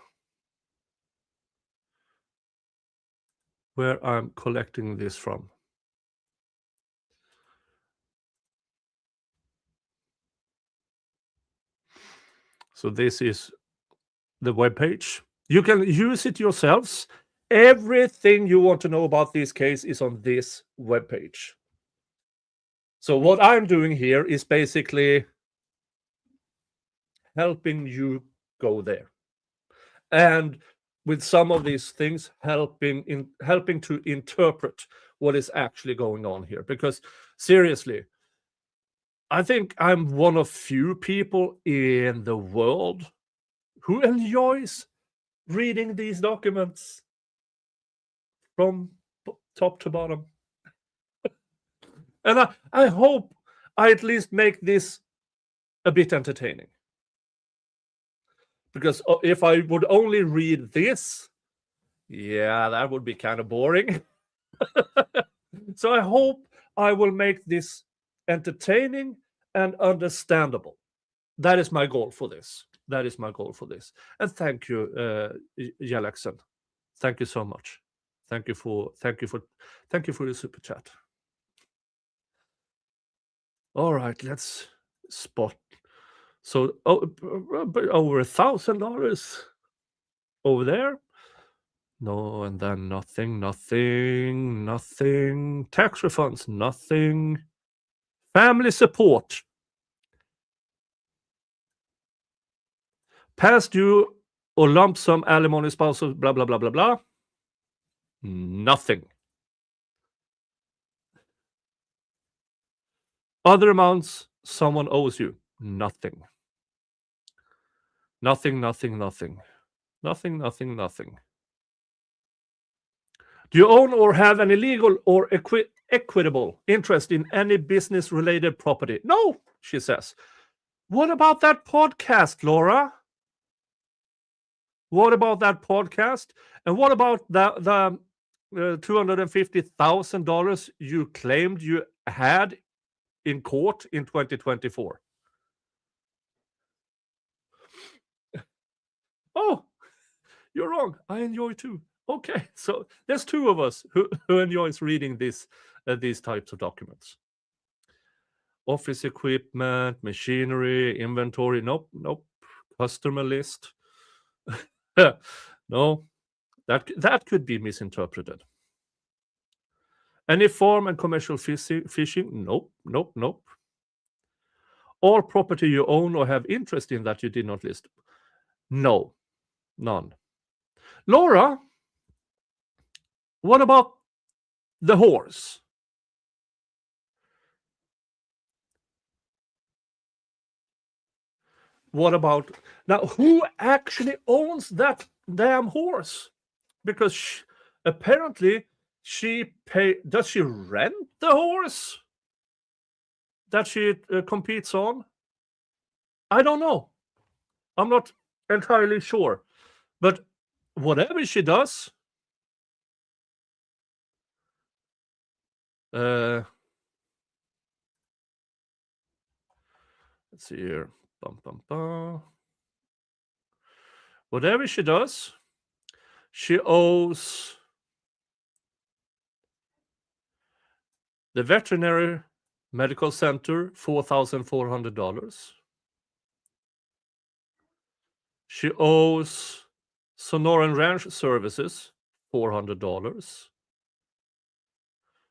I'm collecting this from. So this is the webpage. You can use it yourselves. Everything you want to know about this case is on this webpage. So what I'm doing here is basically helping you go there. And with some of these things, helping to interpret what is actually going on here. Because seriously, I think I'm one of few people in the world who enjoys reading these documents from top to bottom. And I hope I at least make this a bit entertaining. Because if I would only read this, yeah, that would be kind of boring. So I hope I will make this entertaining and understandable. That is my goal for this. And thank you, Jalaxen. Thank you so much. Thank you for the super chat. All right, let's spot. So over $1,000 over there. No, and then nothing. Tax refunds, nothing. Family support. Past due or lump sum alimony, spousal, blah, blah, blah, blah, blah. Nothing. Other amounts someone owes you. Nothing. Nothing. Do you own or have any legal or equitable interest in any business-related property? No, she says. What about that podcast, Laura? What about that podcast? And what about the $250,000 you claimed you had in court in 2024? Oh, you're wrong. I enjoy too. Okay, so there's two of us who enjoys reading these types of documents. Office equipment, machinery, inventory. Nope. Customer list. No, that could be misinterpreted. Any farm and commercial fishing? Nope. All property you own or have interest in that you did not list? No, none. Laura, what about the horse? What about now? Who actually owns that damn horse? Because apparently she does she rent the horse that she competes on? I don't know. I'm not entirely sure. But whatever she does, let's see here. Whatever she does, she owes the veterinary medical center $4,400. She owes Sonoran Ranch Services $400.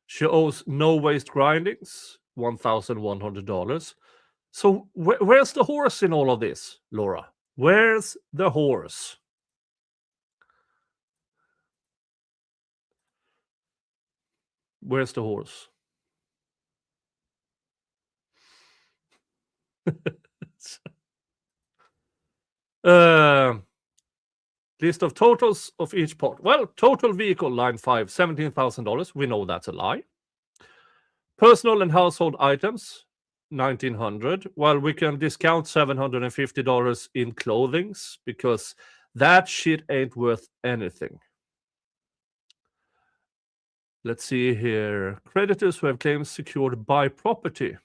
She owes No Waste Grindings $1,100. So where's the horse in all of this, Laura? Where's the horse? Where's the horse? List of totals of each part. Well, total vehicle, line 5, $17,000. We know that's a lie. Personal and household items, $1,900. Well, we can discount $750 in clothings because that shit ain't worth anything. Let's see here. Creditors who have claims secured by property.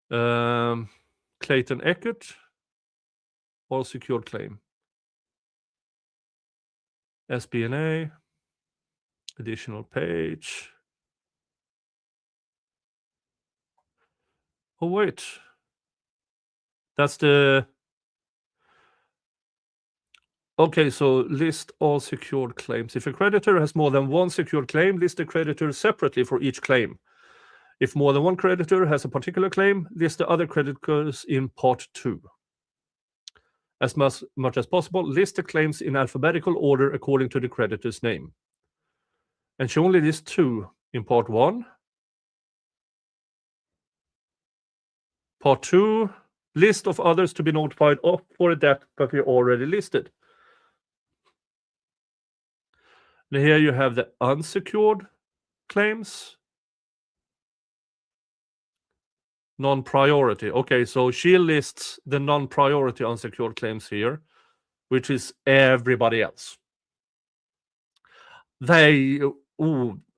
Clayton Eckert, all secured claim. SBNA, additional page. Oh, wait. That's the... Okay, so list all secured claims. If a creditor has more than one secured claim, list the creditors separately for each claim. If more than one creditor has a particular claim, list the other creditors in part 2. As much as possible, list the claims in alphabetical order according to the creditor's name. And she only lists 2 in part 1. Part 2, list of others to be notified of for a debt that we already listed. And here you have the unsecured claims. Non-priority. Okay, so she lists the non-priority unsecured claims here, which is everybody else.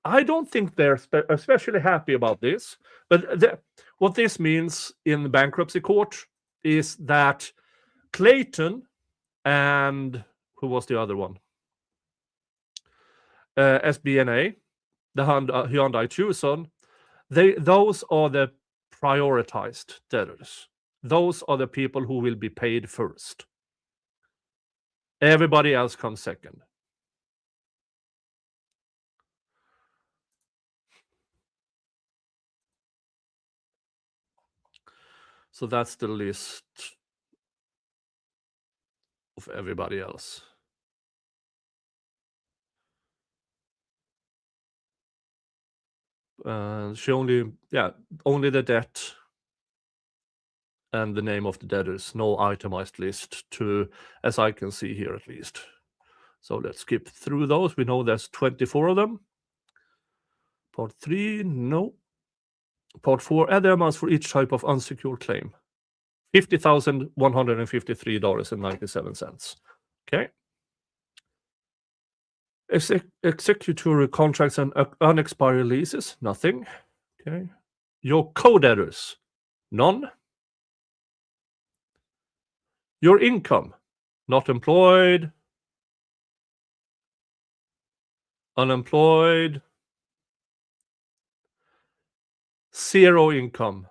I don't think they're especially happy about this, but what this means in the bankruptcy court is that Clayton and who was the other one? SBNA, the Hyundai Tucson, those are the prioritized debtors. Those are the people who will be paid first. Everybody else comes second. So that's the list of everybody else. She only the debt and the name of the debtors, no itemized list as I can see here at least. So let's skip through those. We know there's 24 of them. Part 3, no. Part 4, add the amounts for each type of unsecured claim. $50,153.97. Okay. Executory contracts and unexpired leases, nothing. Okay. Your co-debtors, none. Your income, not employed, unemployed, 0 income.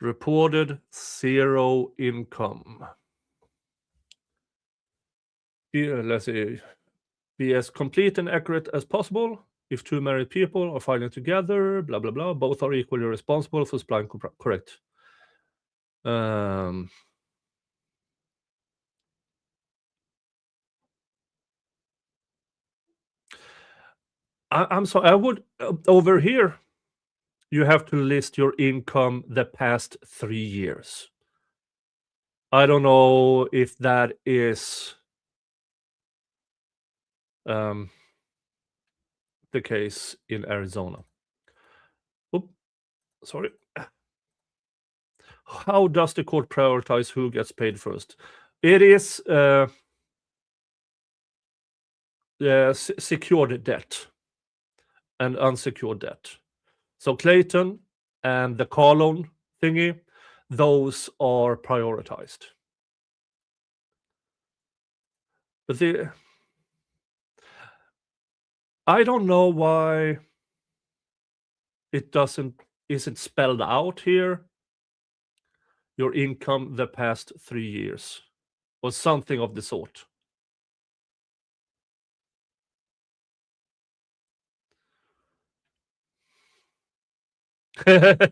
Reported 0 income. Let's see. Be as complete and accurate as possible. If 2 married people are filing together, blah, blah, blah, both are equally responsible for supplying correct. I'm sorry. I would over here. You have to list your income the past 3 years. I don't know if that is the case in Arizona. Sorry. How does the court prioritize who gets paid first? It is secured debt and unsecured debt. So Clayton and the car loan thingy, those are prioritized. But I don't know why it isn't spelled out here. Your income the past 3 years or something of the sort. Do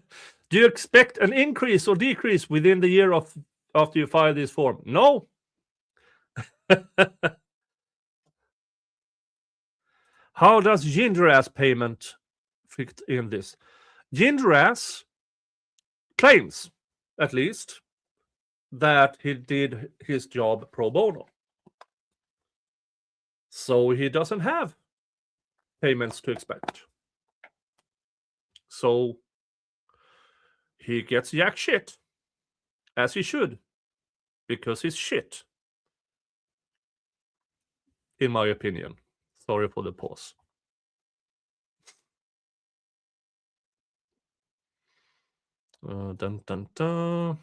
you expect an increase or decrease within the year of after you file this form? No. How does Ginger Ass payment fit in this? Ginger Ass claims, at least, that he did his job pro bono. So he doesn't have payments to expect. So he gets yak shit, as he should, because he's shit, in my opinion. Sorry for the pause. Dun, dun, dun.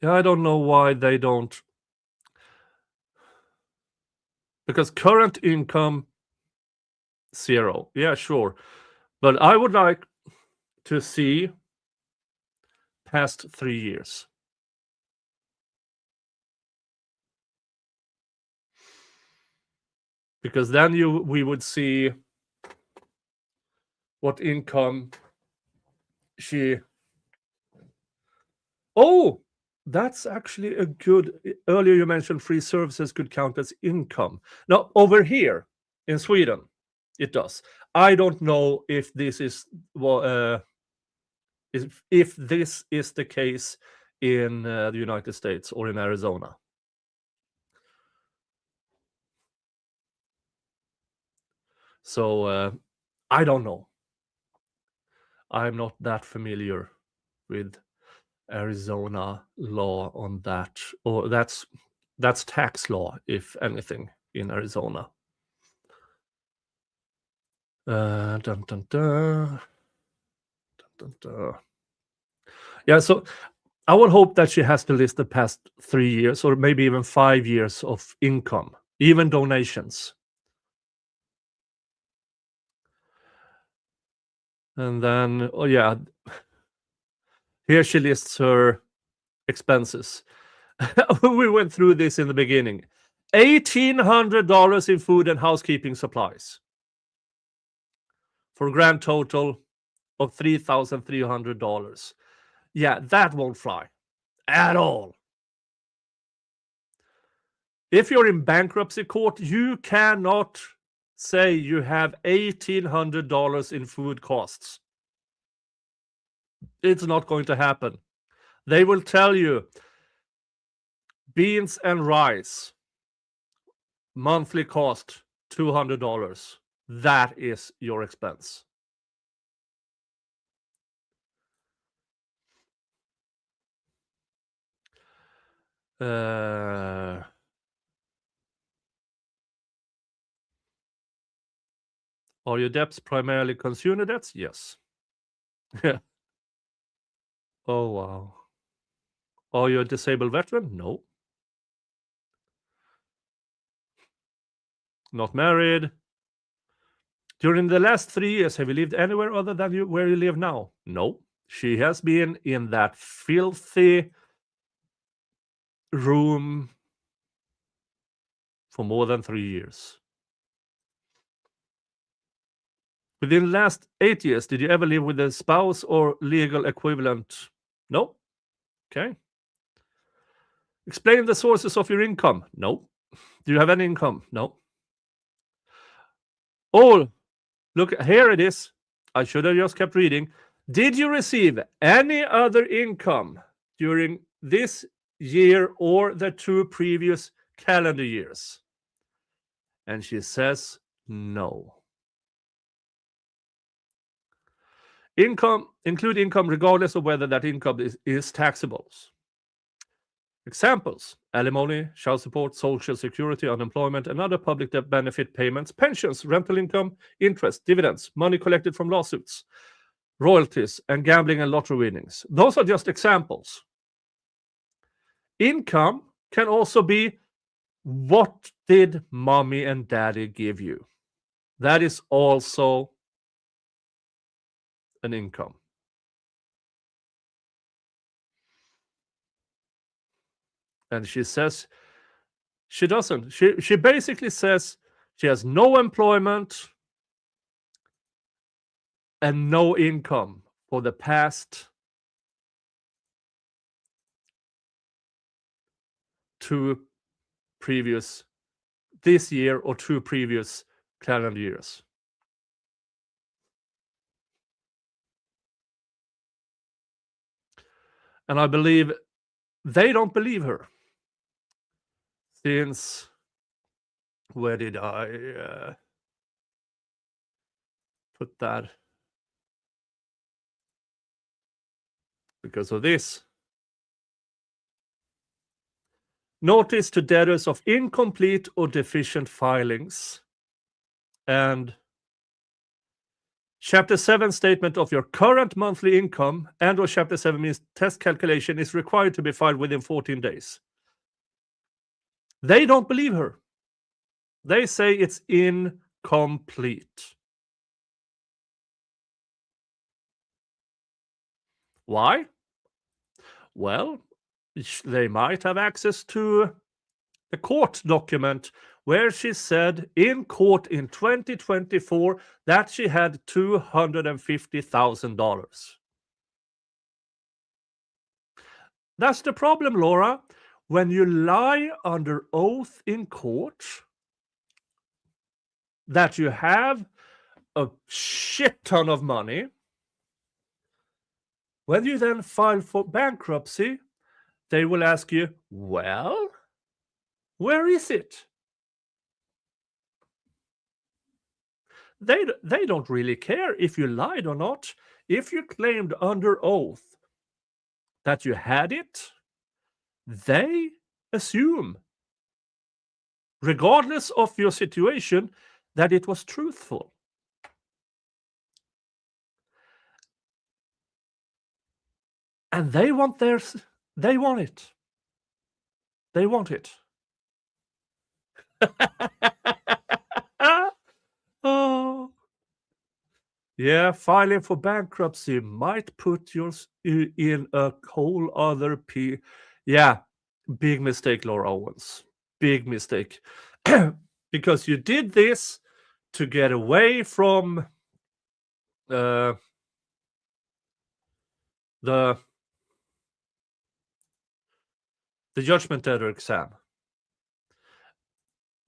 Yeah, I don't know why they don't. Because current income, 0. Yeah, sure. But I would like to see past 3 years. Because then we would see what income she... Oh, that's actually a good... Earlier you mentioned free services could count as income. Now, over here in Sweden, it does. I don't know if this is... if this is the case in the United States or in Arizona. So I don't know. I'm not that familiar with Arizona law on that. Or that's tax law, if anything, in Arizona. Dun, dun, dun. Dun, dun, dun. Yeah, so I would hope that she has to list the past 3 years or maybe even 5 years of income, even donations. And then, oh yeah, here she lists her expenses. We went through this in the beginning. $1,800 in food and housekeeping supplies for a grand total of $3,300. Yeah, that won't fly at all. If you're in bankruptcy court, you cannot say you have $1,800 in food costs. It's not going to happen. They will tell you beans and rice, monthly cost $200. That is your expense. Are your debts primarily consumer debts? Yes. Oh, wow. Are you a disabled veteran? No. Not married. During the last 3 years, have you lived anywhere other than where you live now? No. She has been in that filthy room for more than 3 years. Within the last 8 years, did you ever live with a spouse or legal equivalent? No. Okay. Explain the sources of your income. No. Do you have any income? No. Oh, look, here it is. I should have just kept reading. Did you receive any other income during this year or the 2 previous calendar years? And she says no. Income, include income regardless of whether that income is taxable. Examples: alimony, child support, social security, unemployment, and other public benefit payments, pensions, rental income, interest, dividends, money collected from lawsuits, royalties, and gambling and lottery winnings. Those are just examples. Income can also be, what did mommy and daddy give you? That is also an income. And she says she doesn't. She basically says she has no employment and no income for the past 2 previous this year or 2 previous calendar years. And I believe they don't believe her. Since where did I put that? Because of this. Notice to debtors of incomplete or deficient filings. And Chapter 7 statement of your current monthly income and or Chapter 7 means test calculation is required to be filed within 14 days. They don't believe her. They say it's incomplete. Why? Well, they might have access to a court document where she said in court in 2024 that she had $250,000. That's the problem, Laura. When you lie under oath in court that you have a shit ton of money, when you then file for bankruptcy, they will ask you, well, where is it? They don't really care if you lied or not. If you claimed under oath that you had it, they assume, regardless of your situation, that it was truthful. And they want theirs. They want it. They want it. Oh. Yeah, filing for bankruptcy might put you in a whole other Yeah, big mistake, Laura Owens. Big mistake. Because you did this to get away from the judgment debtor exam.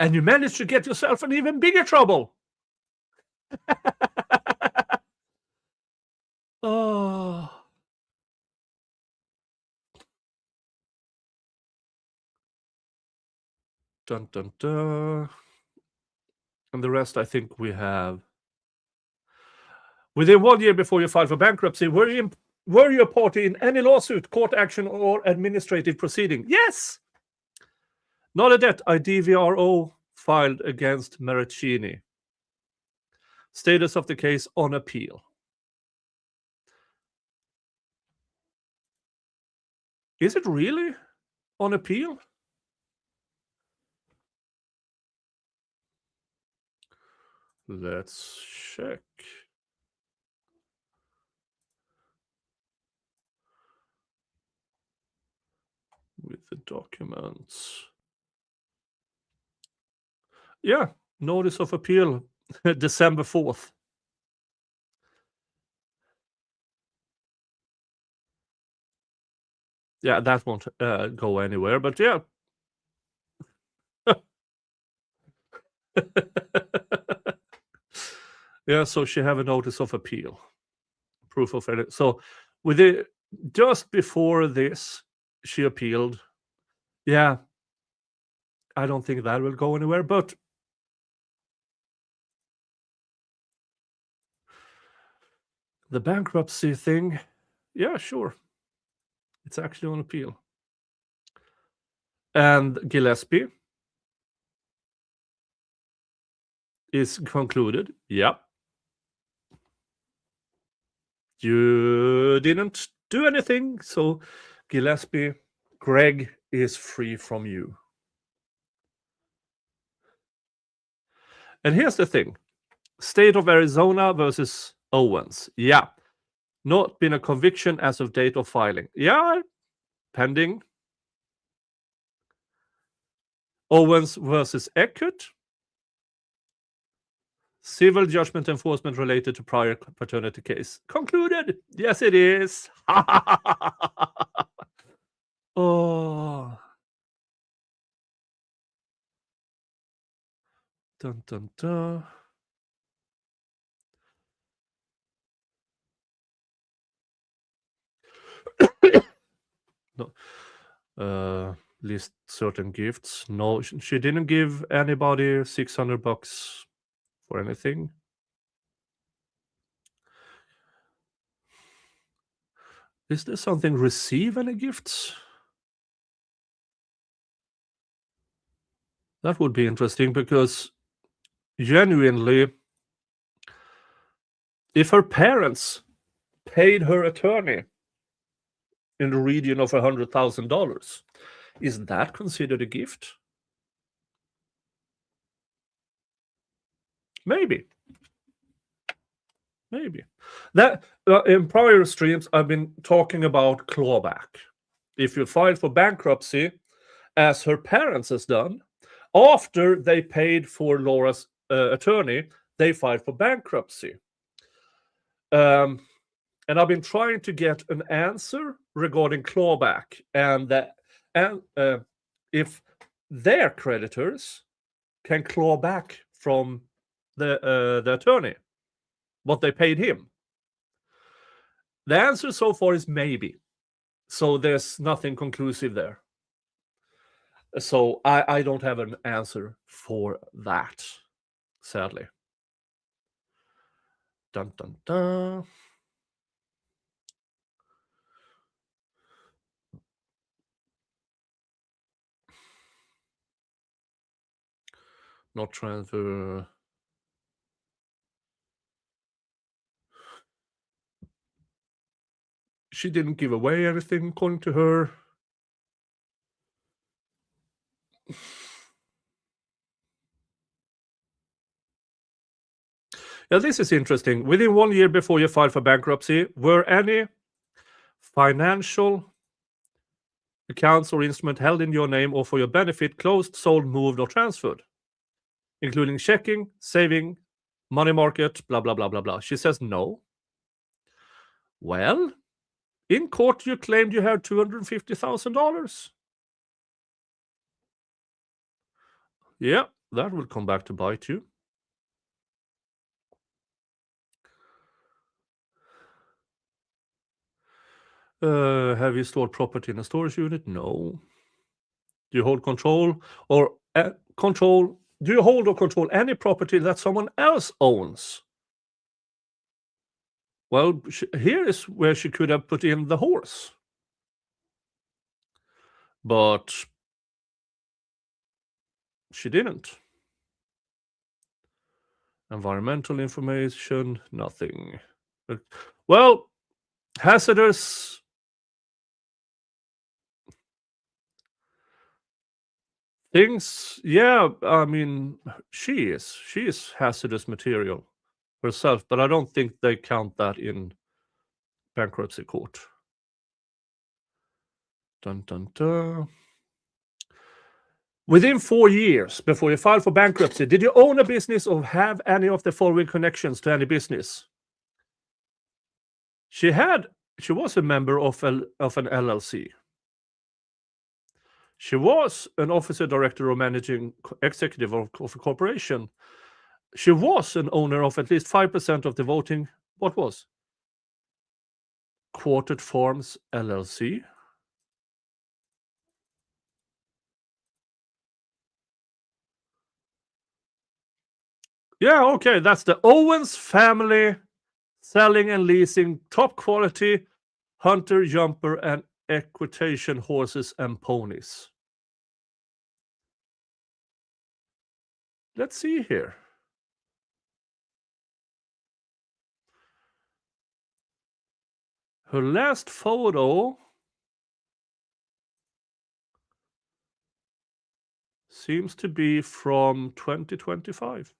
And you managed to get yourself in even bigger trouble. Oh. Dun, dun, dun. And the rest, I think we have. Within 1 year before you filed for bankruptcy, were you a party in any lawsuit, court action, or administrative proceeding? Yes! Not a debt. I DVRO filed against Maraccini. Status of the case on appeal. Is it really on appeal? Let's check. With the documents. Yeah, notice of appeal, December 4th. Yeah, that won't go anywhere, but yeah. Yeah, so she have a notice of appeal. Proof of edit. So with it, just before this, she appealed. Yeah, I don't think that will go anywhere, but the bankruptcy thing, yeah, sure. It's actually on appeal. And Gillespie is concluded. Yep. You didn't do anything, so Gillespie, Greg is free from you. And here's the thing. State of Arizona versus Owens. Yeah. Not been a conviction as of date of filing. Yeah. Pending. Owens versus Eckert. Civil judgment enforcement related to prior paternity case. Concluded. Yes, it is. Oh. Dun, dun, dun. No. List certain gifts. No, she didn't give anybody $600 for anything. Is there something receive any gifts? That would be interesting because genuinely, if her parents paid her attorney in the region of $100,000, is that considered a gift? Maybe. That in prior streams, I've been talking about clawback. If you file for bankruptcy, as her parents has done, after they paid for Laura's attorney, they filed for bankruptcy. And I've been trying to get an answer regarding clawback and if their creditors can claw back from the attorney what they paid him. The answer so far is maybe. So there's nothing conclusive there. So I don't have an answer for that, sadly. Dun, dun, dun. Not transfer. She didn't give away anything according to her. Yeah, this is interesting. Within 1 year before you filed for bankruptcy, were any financial accounts or instrument held in your name or for your benefit closed, sold, moved, or transferred, including checking, saving, money market, blah, blah, blah, blah, blah. She says no. Well, in court, you claimed you had $250,000. Yeah, that will come back to bite you. Have you stored property in a storage unit? No. Do you hold control or control? Do you hold or control any property that someone else owns? Well, here is where she could have put in the horse. But she didn't. Environmental information, nothing. Well, hazardous things, yeah, I mean, she is hazardous material herself, but I don't think they count that in bankruptcy court. Dun, dun, dun. Within 4 years before you filed for bankruptcy, did you own a business or have any of the following connections to any business? She was a member of an LLC. She was an officer, director, or managing executive of a corporation. She was an owner of at least 5% of the voting. What was? Quartered Farms LLC. Yeah, okay, that's the Owens family selling and leasing top quality hunter, jumper, and equitation horses and ponies. Let's see here. Her last photo seems to be from 2025.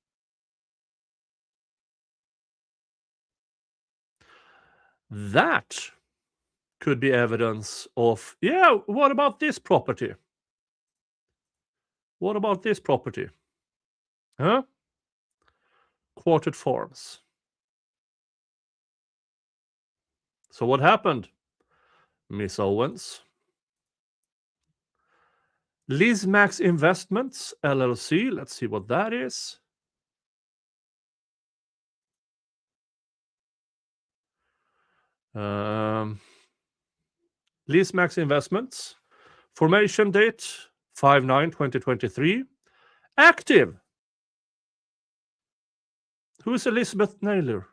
That could be evidence of, yeah, what about this property? What about this property? Huh? Quartet Farms. So what happened, Miss Owens? Lizmax Investments, LLC. Let's see what that is. Lizmax Investments. Formation date 5/9/2023. Active. Who is Elizabeth Naylor?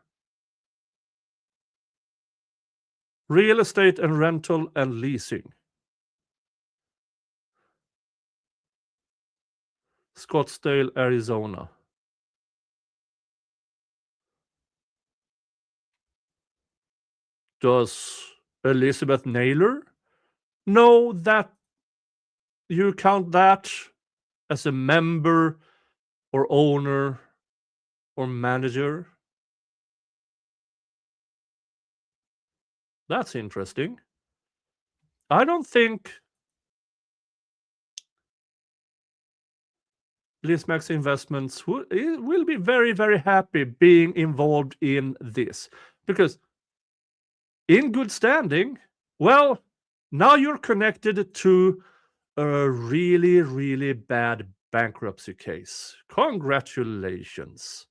Real estate and rental and leasing. Scottsdale, Arizona. Does Elizabeth Naylor know that you count that as a member or owner or manager? That's interesting. I don't think Lizmax Investments will be very, very happy being involved in this. Because in good standing, well, now you're connected to a really, really bad bankruptcy case. Congratulations.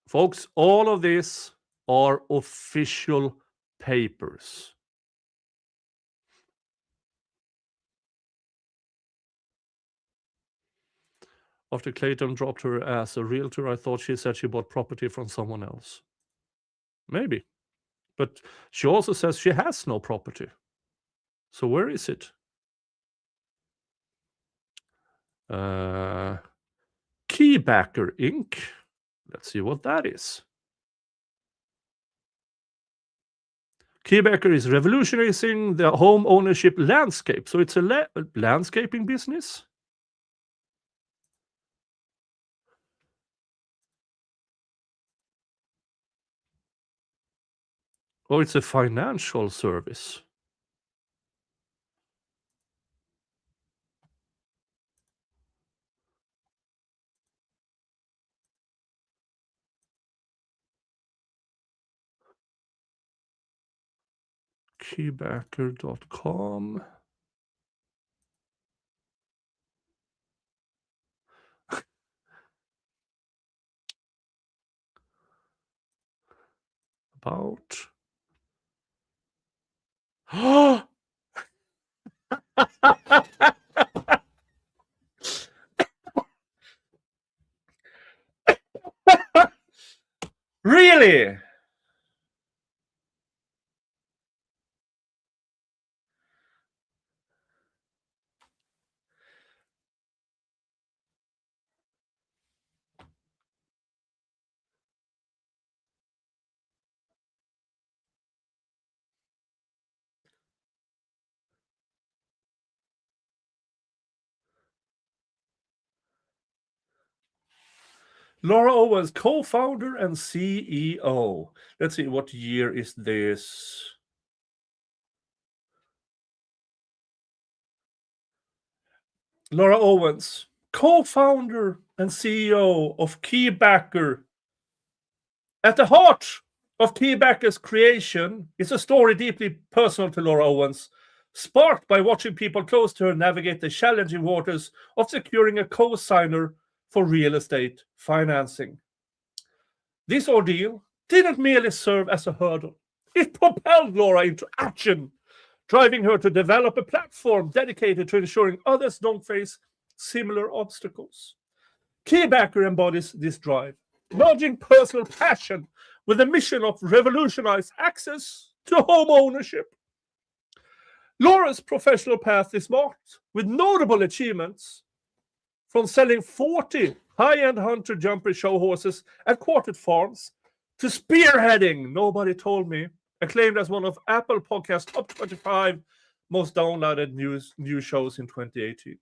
Folks, all of this are official papers. After Clayton dropped her as a realtor, I thought she said she bought property from someone else. Maybe. But she also says she has no property. So where is it? Keybacker Inc. Let's see what that is. Keybacker is revolutionizing the home ownership landscape. So it's a landscaping business. Or it's a financial service. Keybacker.com. About. Really? Laura Owens, co-founder and CEO. Let's see, what year is this? Laura Owens, co-founder and CEO of Keybacker. At the heart of Keybacker's creation is a story deeply personal to Laura Owens, sparked by watching people close to her navigate the challenging waters of securing a co-signer for real estate financing. This ordeal didn't merely serve as a hurdle. It propelled Laura into action, driving her to develop a platform dedicated to ensuring others don't face similar obstacles. Keybacker embodies this drive, merging personal passion with the mission of revolutionize access to home ownership. Laura's professional path is marked with notable achievements, from selling 40 high-end hunter jumper show horses at Quartet Farms to spearheading Nobody Told Me, acclaimed as one of Apple Podcast's top 25 most downloaded news shows in 2018.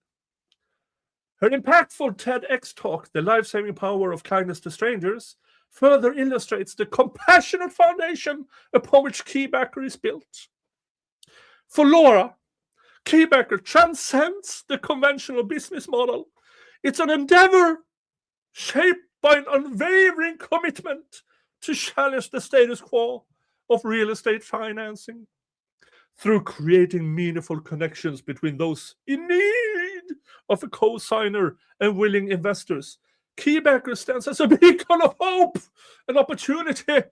Her impactful TEDx talk, The Life-Saving Power of Kindness to Strangers, further illustrates the compassionate foundation upon which Keybacker is built. For Laura, Keybacker transcends the conventional business model. It's an endeavor shaped by an unwavering commitment to challenge the status quo of real estate financing through creating meaningful connections between those in need of a co-signer and willing investors. Keybacker stands as a beacon of hope and opportunity,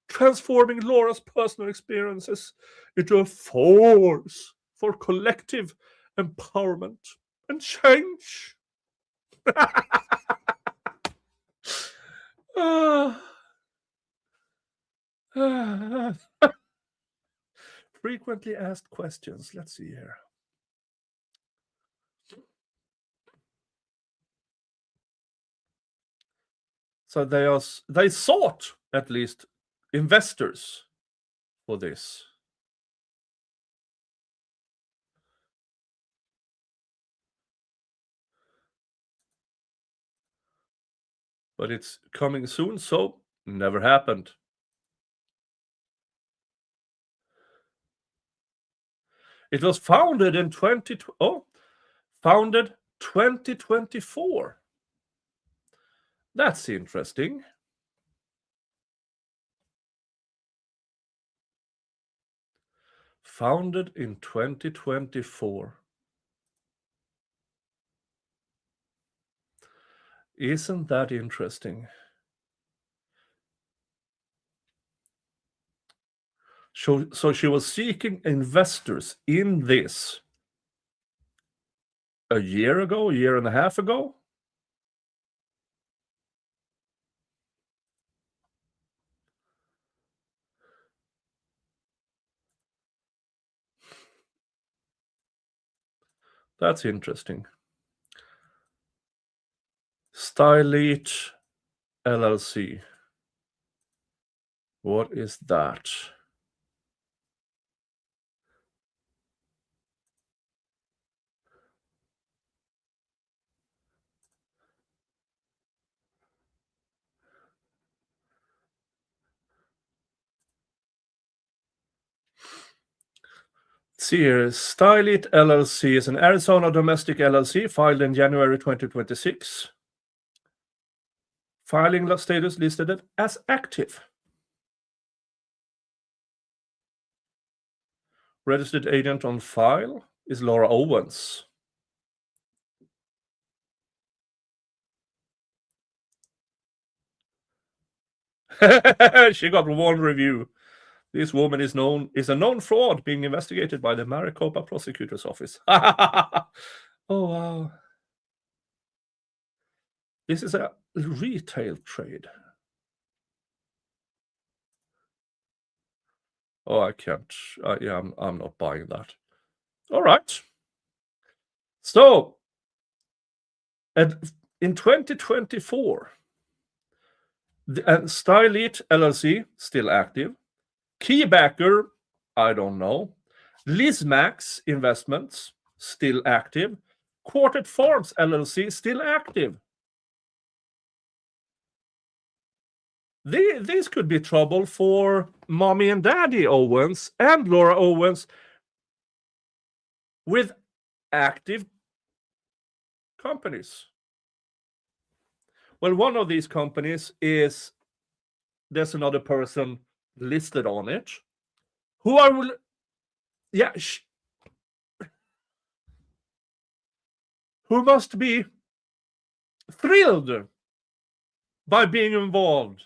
transforming Laura's personal experiences into a force for collective empowerment and change. Frequently asked questions. Let's see here. So they sought at least investors for this. But it's coming soon, so never happened. It was founded in 2024. That's interesting. Founded in 2024. Isn't that interesting? So she was seeking investors in this a year and a half ago. That's interesting. Stylite LLC. What is that? See here, Stylite LLC is an Arizona domestic LLC filed in January 2026. Filing status listed as active. Registered agent on file is Laura Owens. She got one review. This woman is a known fraud being investigated by the Maricopa prosecutor's office. Oh wow. This is a retail trade. Oh, I can't. Yeah, I'm not buying that. All right. So, in 2024, Stylite LLC still active. Keybacker, I don't know. Lizmax Investments still active. Quartet Farms LLC still active. This could be trouble for Mommy and Daddy Owens and Laura Owens with active companies. Well, one of these companies is, there's another person listed on it who I will, yeah, who must be thrilled by being involved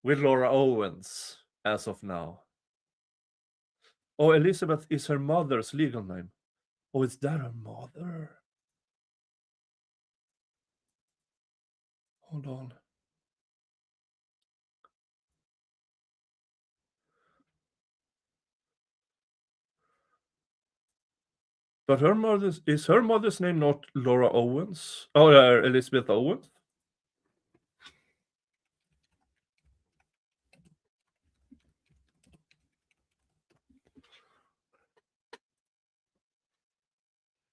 with Laura Owens as of now. Oh, Elizabeth is her mother's legal name. Oh, is that her mother? Hold on. But her mother's name not Laura Owens? Oh, Elizabeth Owens.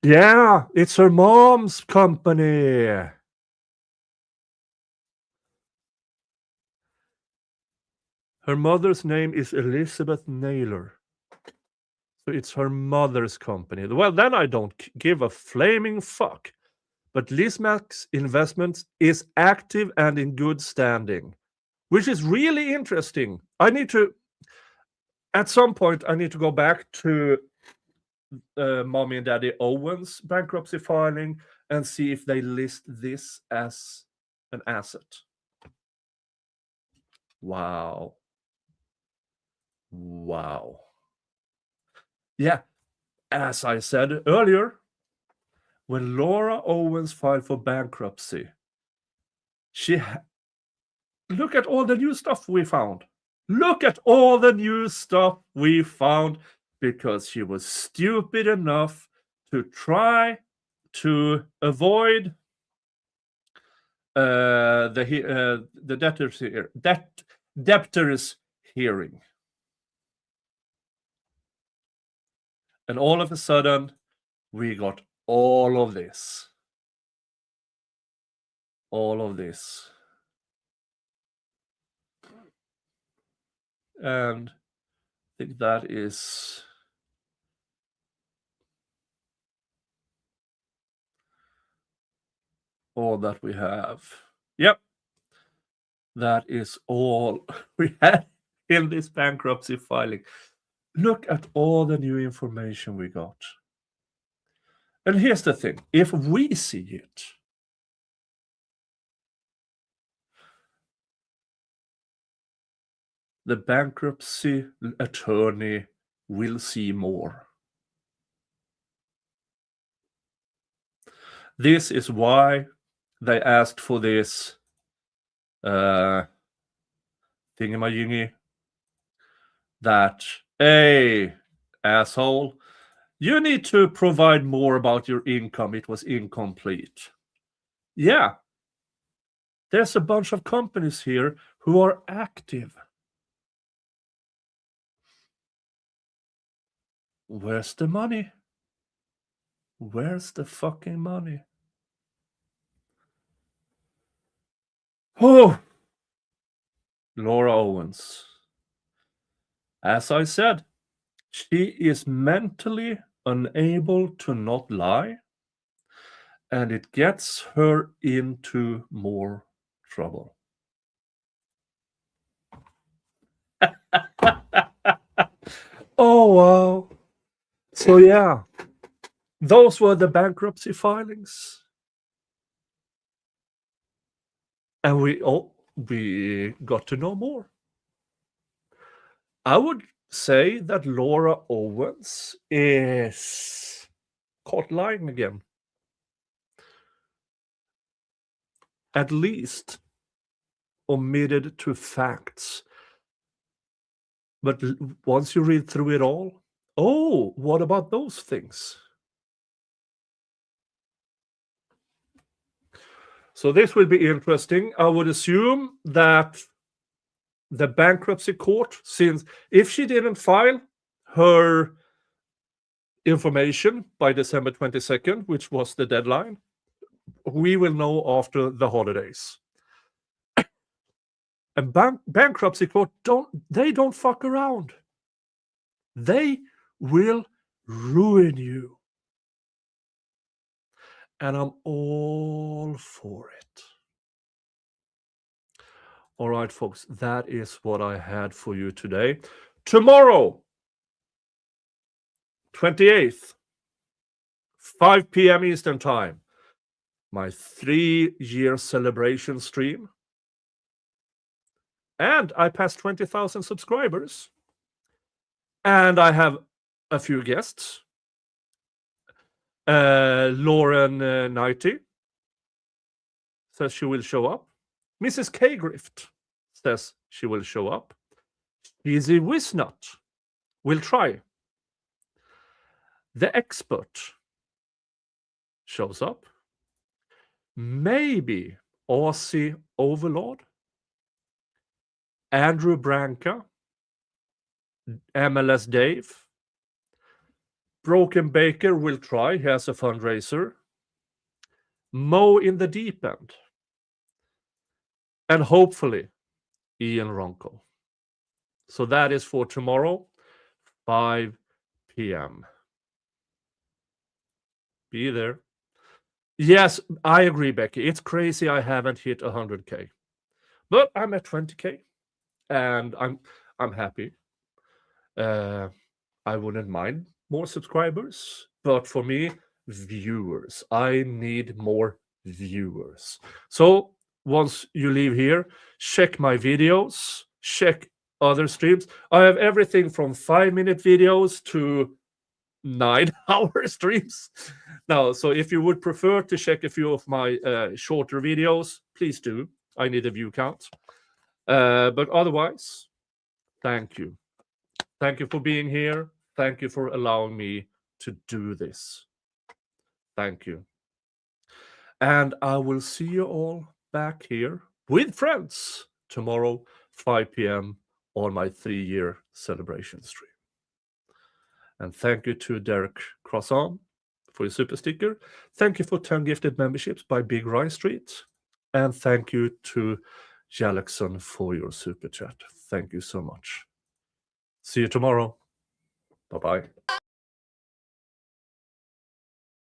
Yeah, it's her mom's company. Her mother's name is Elizabeth Naylor. So it's her mother's company. Well, then I don't give a flaming fuck. But Lismax Investments is active and in good standing, which is really interesting. At some point, I need to go back to Mommy and Daddy Owens' bankruptcy filing and see if they list this as an asset. Wow. Wow. Yeah, as I said earlier, when Laura Owens filed for bankruptcy, look at all the new stuff we found. Look at all the new stuff we found because she was stupid enough to try to avoid the debtor's hearing. And all of a sudden, we got all of this. All of this. And I think that is all that we have. Yep. That is all we had in this bankruptcy filing. Look at all the new information we got. And here's the thing. If we see it, the bankruptcy attorney will see more. This is why they asked for this thingamajiggy that, hey, asshole, you need to provide more about your income. It was incomplete. Yeah. There's a bunch of companies here who are active. Where's the money? Where's the fucking money? Oh, Laura Owens. As I said, she is mentally unable to not lie, and it gets her into more trouble. Oh, wow. So, yeah, those were the bankruptcy filings. And we got to know more. I would say that Laura Owens is caught lying again. At least omitted to facts. But once you read through it all, oh, what about those things? So this will be interesting. I would assume that the bankruptcy court, since if she didn't file her information by December 22nd, which was the deadline, we will know after the holidays. And bankruptcy court don't fuck around. They will ruin you. And I'm all for it. All right, folks, that is what I had for you today. Tomorrow, 28th, 5 p.m. Eastern Time, my 3-year celebration stream. And I passed 20,000 subscribers. And I have a few guests. Lauren Knighty says she will show up. Mrs. K. Grift says she will show up. Easy Wisnut will try. The Expert shows up. Maybe Aussie Overlord. Andrew Branca. MLS Dave. Broken Baker will try. He has a fundraiser. Mo in the Deep End. And hopefully, Ian Ronco. So that is for tomorrow, 5 p.m. Be there. Yes, I agree, Becky. It's crazy I haven't hit 100K. But I'm at 20K and I'm happy. I wouldn't mind more subscribers, but for me, viewers. I need more viewers. So once you leave here, check my videos, check other streams. I have everything from 5-minute videos to 9-hour streams. Now, so if you would prefer to check a few of my shorter videos, please do. I need a view count. But otherwise, thank you. Thank you for being here. Thank you for allowing me to do this. Thank you. And I will see you all back here with friends tomorrow, 5 p.m. on my 3-year celebration stream. And thank you to Derek Croissant for your super sticker. Thank you for 10 gifted memberships by Big Rye Street. And thank you to Jalexon for your super chat. Thank you so much. See you tomorrow. Bye-bye.